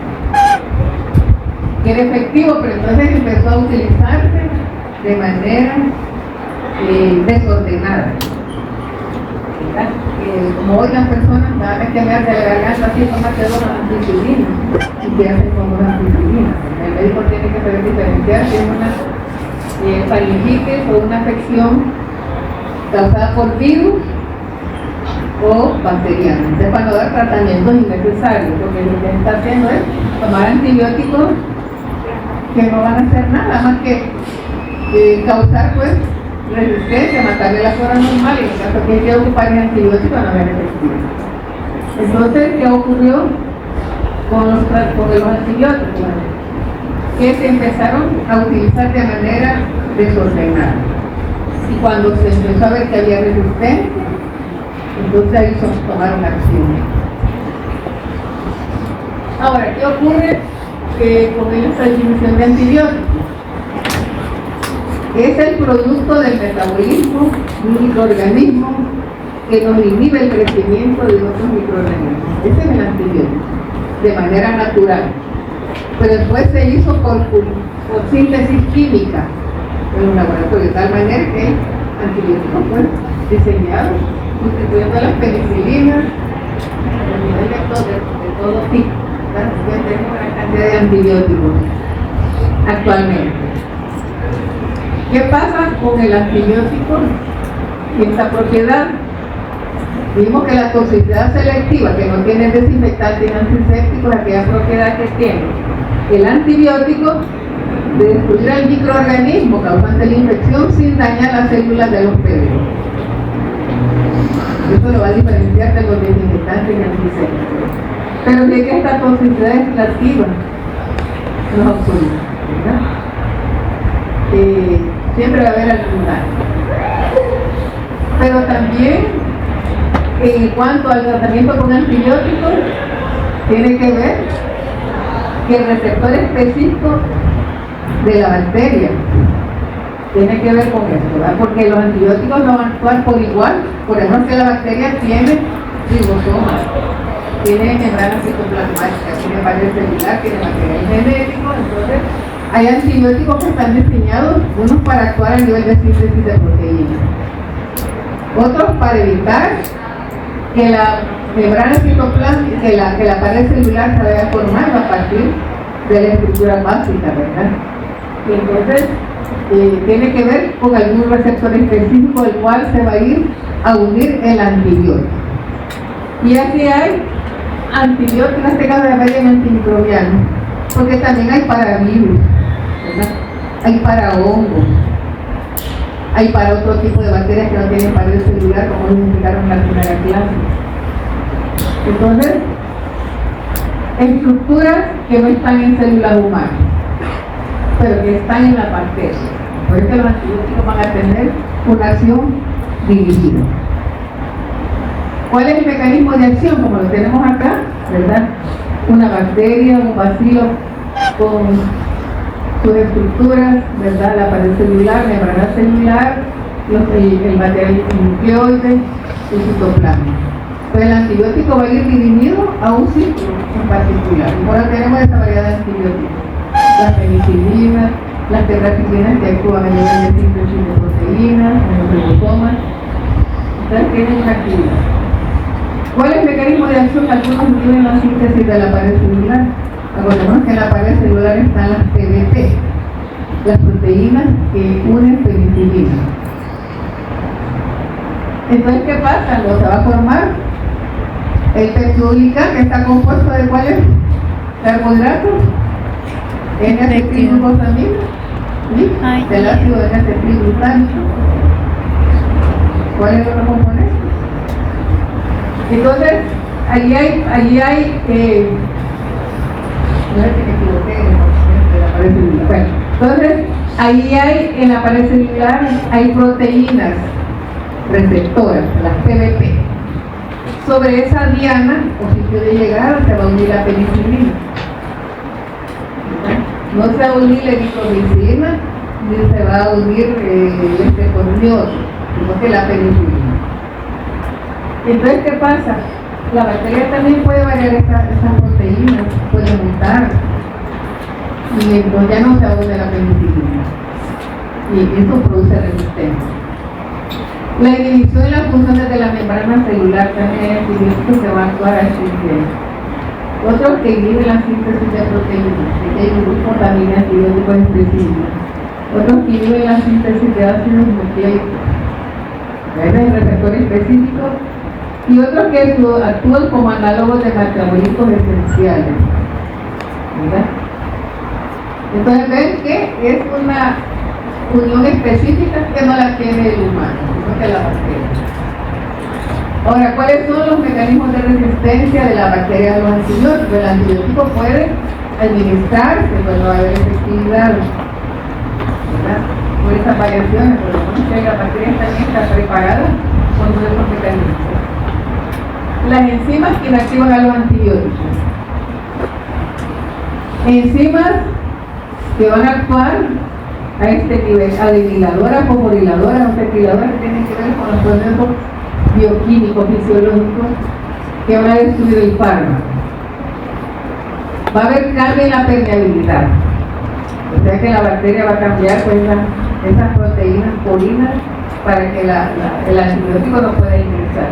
que era efectivo, pero entonces empezó a utilizarse de manera desordenada. Como hoy las personas cada vez que me hace la garganta así tómate 2 ampicilinas y que hacen con 2 ampicilinas. El médico tiene que saber diferenciar si es una faringitis o una afección causada por virus o bacteriana. Entonces cuando dar tratamientos innecesarios, porque lo que está haciendo es tomar antibióticos que no van a hacer nada más que causar pues resistencia, matarle la flora normal, y en caso que hay que ocupar el antibiótico no va a efectivo. Entonces, ¿qué ocurrió con los antibióticos? Que se empezaron a utilizar de manera desordenada. Y cuando se empezó a ver que había resistencia, entonces ahí tomaron acción. Ahora, ¿qué ocurre con esta disminución de antibióticos? Es el producto del metabolismo de un microorganismo que nos inhibe el crecimiento de otros microorganismos. Ese es el antibiótico, de manera natural. Pero después se hizo por síntesis química en un laboratorio, de tal manera que el antibiótico fue diseñado sustituyendo las penicilinas de todo tipo. Entonces tenemos una cantidad de antibióticos actualmente. ¿Qué pasa con el antibiótico y esta propiedad? Vimos que la toxicidad selectiva, que no tiene desinfectante y antiséptico, es aquella propiedad que tiene el antibiótico de destruir al microorganismo causante la infección sin dañar las células de los pélagos. Eso lo va a diferenciar de los desinfectantes y antisépticos. Pero sí que esta toxicidad es relativa, no es absoluta, ¿verdad? Siempre va a haber algún daño. Pero también, en cuanto al tratamiento con antibióticos, tiene que ver que el receptor específico de la bacteria tiene que ver con eso, ¿verdad? Porque los antibióticos no van a actuar por igual. Por ejemplo, que la bacteria tiene ribosomas, tiene membranas citoplasmáticas, tiene pared celular, tiene material genético. Entonces hay antibióticos que están diseñados, unos para actuar a nivel de síntesis de proteínas, otros para evitar que la membrana citoplasmática, que la pared celular se vaya formando a partir de la estructura básica, ¿verdad? Y entonces tiene que ver con algún receptor específico del cual se va a ir a unir el antibiótico. Y así hay antibióticos, en este caso de antimicrobianos, porque también hay para virus, ¿verdad? Hay para hongos, hay para otro tipo de bacterias que no tienen pared celular, como identificaron en la primera clase. Entonces, estructuras que no están en células humanas, pero que están en la bacteria. Por eso los antibióticos van a tener una acción dirigida. ¿Cuál es el mecanismo de acción? Como lo tenemos acá, ¿verdad? Una bacteria, un bacilo con sus estructuras, ¿verdad? La pared celular, membrana celular, el material nucleoide, el citoplasma. Pues el antibiótico va a ir dirigido a un ciclo en particular. Y por ahora tenemos esta variedad de antibióticos. Las penicilinas, las tetracyclinas que actúan a nivel de síntesis de proteínas, en los ribosomas. Entonces tienen una actividad. ¿Cuál es el mecanismo de acción? Algunos incluyen la síntesis de la pared celular. Acordémonos que en la pared celular están las PBT, las proteínas que unen penicilina. Entonces, ¿qué pasa? Luego se va a formar el peptidoglicán, que está compuesto de ¿cuáles? Carbohidratos, N-acetilglucosamina, del ácido N-acetilglutánico, ¿Cuál es el otro componente? Entonces, allí hay no es que me equivoqué en el componente de la pared celular. Bueno, entonces, ahí hay, en la pared celular, hay proteínas receptoras, las PBP. Sobre esa diana, o sitio de llegada, se va a unir la penicilina. No se va a unir la eritromicina, ni se va a unir el esteponioso, sino que la penicilina. Entonces, ¿qué pasa? La bacteria también puede variar esas proteínas, puede mutar, y entonces ya no se une la penicilina. Y eso produce resistencia. La inhibición y las funciones de la membrana celular también hay antibióticos que van a actuar a este nivel. Otros que inhiben la síntesis de proteínas, que hay un grupo también de antibióticos específicos. Otros que inhiben la síntesis de ácidos nucleicos, ese es el receptor específico, y otros que actúan como análogos de metabolitos esenciales. ¿Verdad? Entonces ven que es una unión específica que no la tiene el humano, sino que la bacteria. Ahora, ¿cuáles son los mecanismos de resistencia de la bacteria a los antibióticos? El antibiótico puede administrarse, pues no va a haber efectividad, ¿verdad? Por esas variaciones, por lo menos que la bacteria también está preparada con nuevos mecanismos. Las enzimas que inactivan a los antibióticos. Enzimas que van a actuar a este nivel, adeniladoras, fosforiladoras, acetiladoras, que tienen que ver con los procesos bioquímicos, fisiológicos, que van a destruir el fármaco. Va a haber cambio en la permeabilidad, o sea que la bacteria va a cambiar pues, esas proteínas colinas para que el antibiótico no pueda ingresar.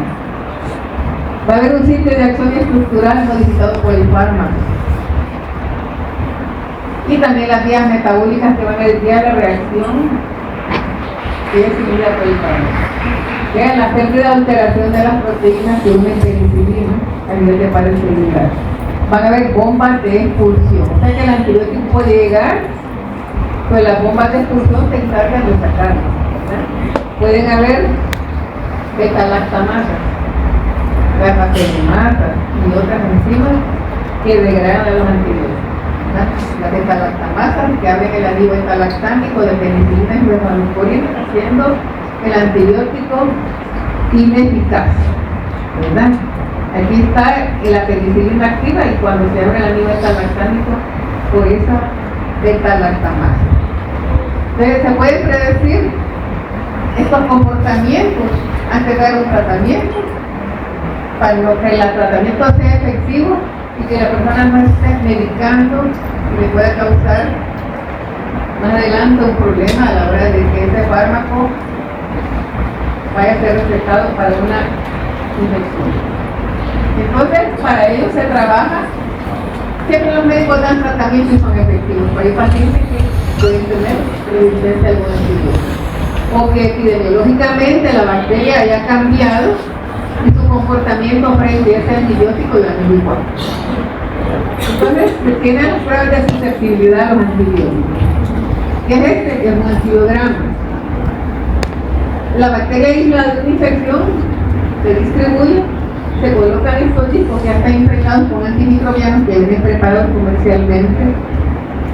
Va a haber un sitio de acción estructural modificado por el fármaco. Y también las vías metabólicas que van a desviar la reacción que es inhibida por el fármaco. Vean la pérdida o alteración de las proteínas que unen penicilina a nivel de pared celular. Van a haber bombas de expulsión. O sea que el antibiótico puede llegar, pues las bombas de expulsión se encargan de sacarlo. Pueden haber beta-lactamasas, gafapenimasas y otras enzimas que degradan a los antibióticos. La beta-lactamasa, que abren el anillo beta-lactámico de penicilina y fluorouracil, haciendo el antibiótico ineficaz, ¿verdad? Aquí está la penicilina activa y cuando se abre el anillo beta-lactámico por esa beta-lactamasa. Entonces se puede predecir estos comportamientos antes de dar un tratamiento para que el tratamiento sea efectivo y que la persona no esté medicando y le pueda causar más adelante un problema a la hora de que ese fármaco vaya a ser recetado para una infección. Entonces, para ello se trabaja, siempre los médicos dan tratamientos y son efectivos, pero hay pacientes que pueden tener resistencia a algún antibiótico o que epidemiológicamente la bacteria haya cambiado y su comportamiento frente a ese antibiótico ya no es igual. Entonces, se tienen las pruebas de susceptibilidad a los antibióticos. ¿Qué es este? Es un antibiograma. La bacteria aislada de una infección se distribuye, se colocan estos discos que ya están infectados con antimicrobianos que vienen preparados comercialmente,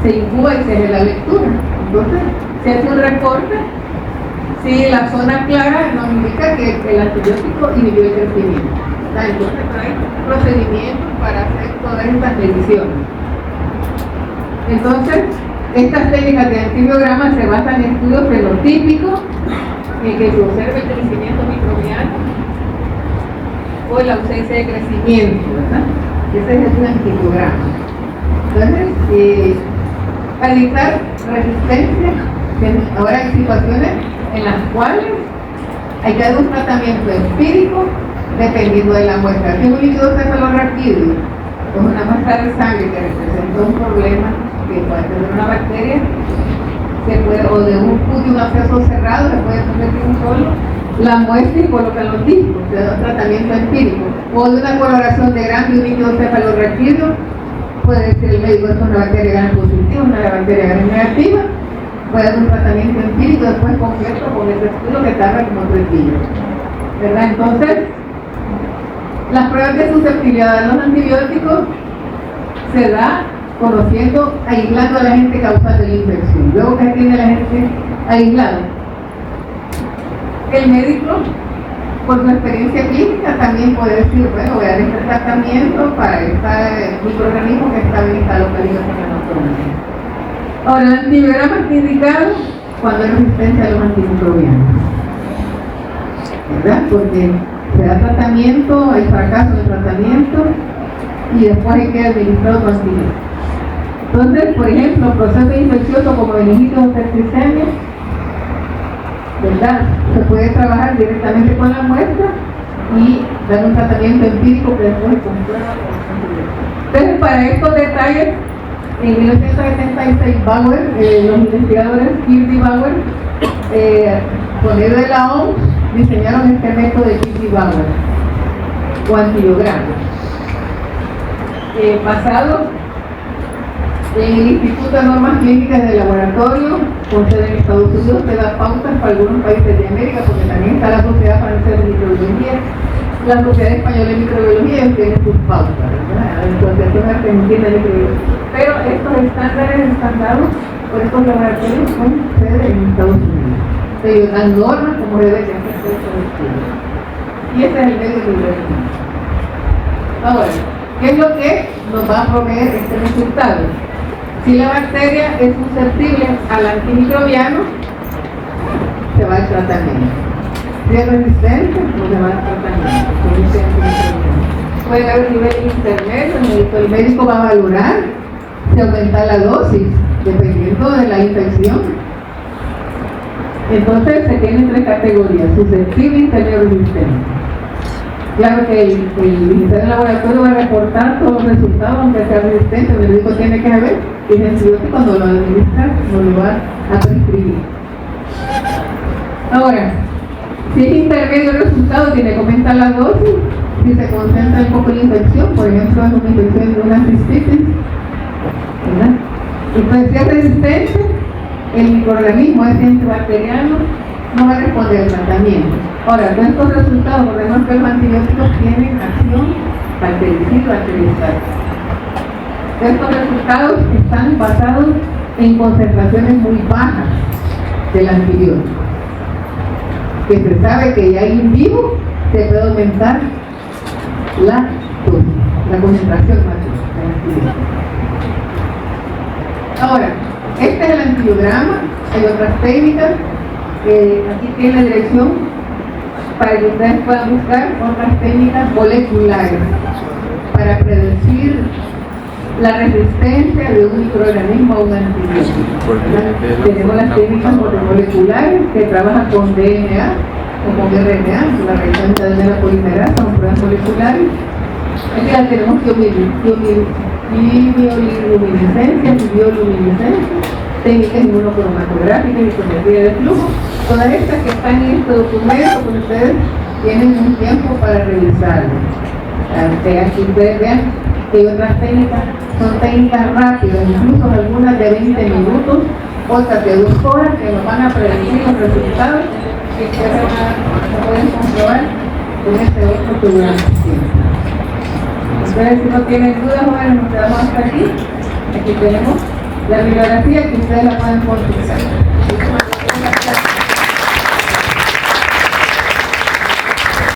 se incuba y se hace la lectura. Entonces, se hace un reporte. Si la zona clara nos indica que el antibiótico inhibió el crecimiento. Entonces hay procedimientos para hacer todas estas mediciones. Entonces, estas técnicas de antibiograma se basan en estudios fenotípicos en que se observa el crecimiento microbiano o la ausencia de crecimiento, ¿verdad? Ese es un antibiograma. Entonces, para evitar resistencia, ahora hay situaciones en las cuales hay que dar un tratamiento empírico dependiendo de la muestra. Si un líquido cefalorraquídeo o una muestra de sangre que representa un problema que puede tener una bacteria, se puede, o de un acceso cerrado, se puede convertir en un solo, la muestra y colocan los discos, se da un tratamiento empírico. O de una coloración de grano y un líquido cefalorraquídeo, puede decir el médico es una bacteria gram positiva, una bacteria gram negativa, puede dar un tratamiento empírico después completo con ese estudio que tarda como 3 días. ¿verdad? Entonces, las pruebas de susceptibilidad a los antibióticos se da conociendo, aislando a la gente causante de la infección. Luego que tiene la gente aislada. El médico, por su experiencia clínica, también puede decir, bueno, voy a dar este tratamiento para este microorganismo que está bien localizado en nuestro organismo. Ahora, el antibiograma está indicado cuando hay resistencia a los antimicrobianos, ¿verdad? Porque se da tratamiento, hay fracaso en el tratamiento y después hay que administrar otro antibiótico. Entonces, por ejemplo, procesos infecciosos como meningitis o septicemia, ¿verdad? Se puede trabajar directamente con la muestra y dar un tratamiento empírico que después se comprueba. Entonces, para estos detalles, en 1976, Bauer, los investigadores Kirby Bauer, por medio de la OMS, diseñaron este método de Kirby Bauer, o antibiograma. Basado en el Instituto de Normas Clínicas del Laboratorio, con sede en Estados Unidos, que da pautas para algunos países de América, porque también está la Sociedad Francesa de Microbiología, la Sociedad Española de Microbiología, y tienen sus pautas, ¿verdad? La Asociación Argentina de Microbiología. Pero estos estándares están dados por estos laboratorios con sede en Estados Unidos. Ellos dan normas como debe ser estos estudios. Y ese es el medio libre. Ahora, ¿qué es lo que nos va a proveer este resultado? Si la bacteria es susceptible al antimicrobiano, se va al tratamiento. Si es resistente, no se va al tratamiento. Puede haber nivel intermedio, el médico va a valorar si aumenta la dosis, dependiendo de la infección. Entonces se tienen tres categorías: susceptible, intermedio y resistente. Claro que el ministerio del laboratorio va a reportar todos los resultados, aunque sea resistente. El médico tiene que saber que el antibiótico cuando lo administra no lo va a prescribir. Ahora, si es intermedio el resultado, tiene que aumentar la dosis. Si se concentra un poco la infección, por ejemplo, es una infección de una cistitis, ¿verdad? Entonces, si es resistente, el microorganismo, ese antibacteriano, no va a responder al tratamiento. Ahora, con estos resultados, recordemos que los antibióticos tienen acción bactericida, bactericida. Estos resultados están basados en concentraciones muy bajas del antibiótico, que se sabe que ya in vivo se puede aumentar la dosis, la concentración máxima del antibiótico. Ahora, este es el antibiograma. Hay otras técnicas. Aquí tiene la dirección para que ustedes puedan buscar otras técnicas moleculares para predecir la resistencia de un microorganismo a un antibiótico. Tenemos las técnicas moleculares que trabajan con DNA o con RNA, la reacción de cadena polimerasa, con pruebas moleculares. Aquí las tenemos bioluminiscencia y bioluminiscencia, técnicas inmunocromatográficas y fotometría de flujo. Todas estas que están en este documento, pues ustedes tienen un tiempo para revisarlo. Aquí ustedes vean que hay otras técnicas, son técnicas rápidas, incluso algunas de 20 minutos, otras de 2 horas, que nos van a predecir los resultados que se pueden comprobar con este otro programa. Entonces, si no tienen dudas, bueno, nos quedamos hasta aquí. Aquí tenemos la bibliografía que ustedes la pueden consultar.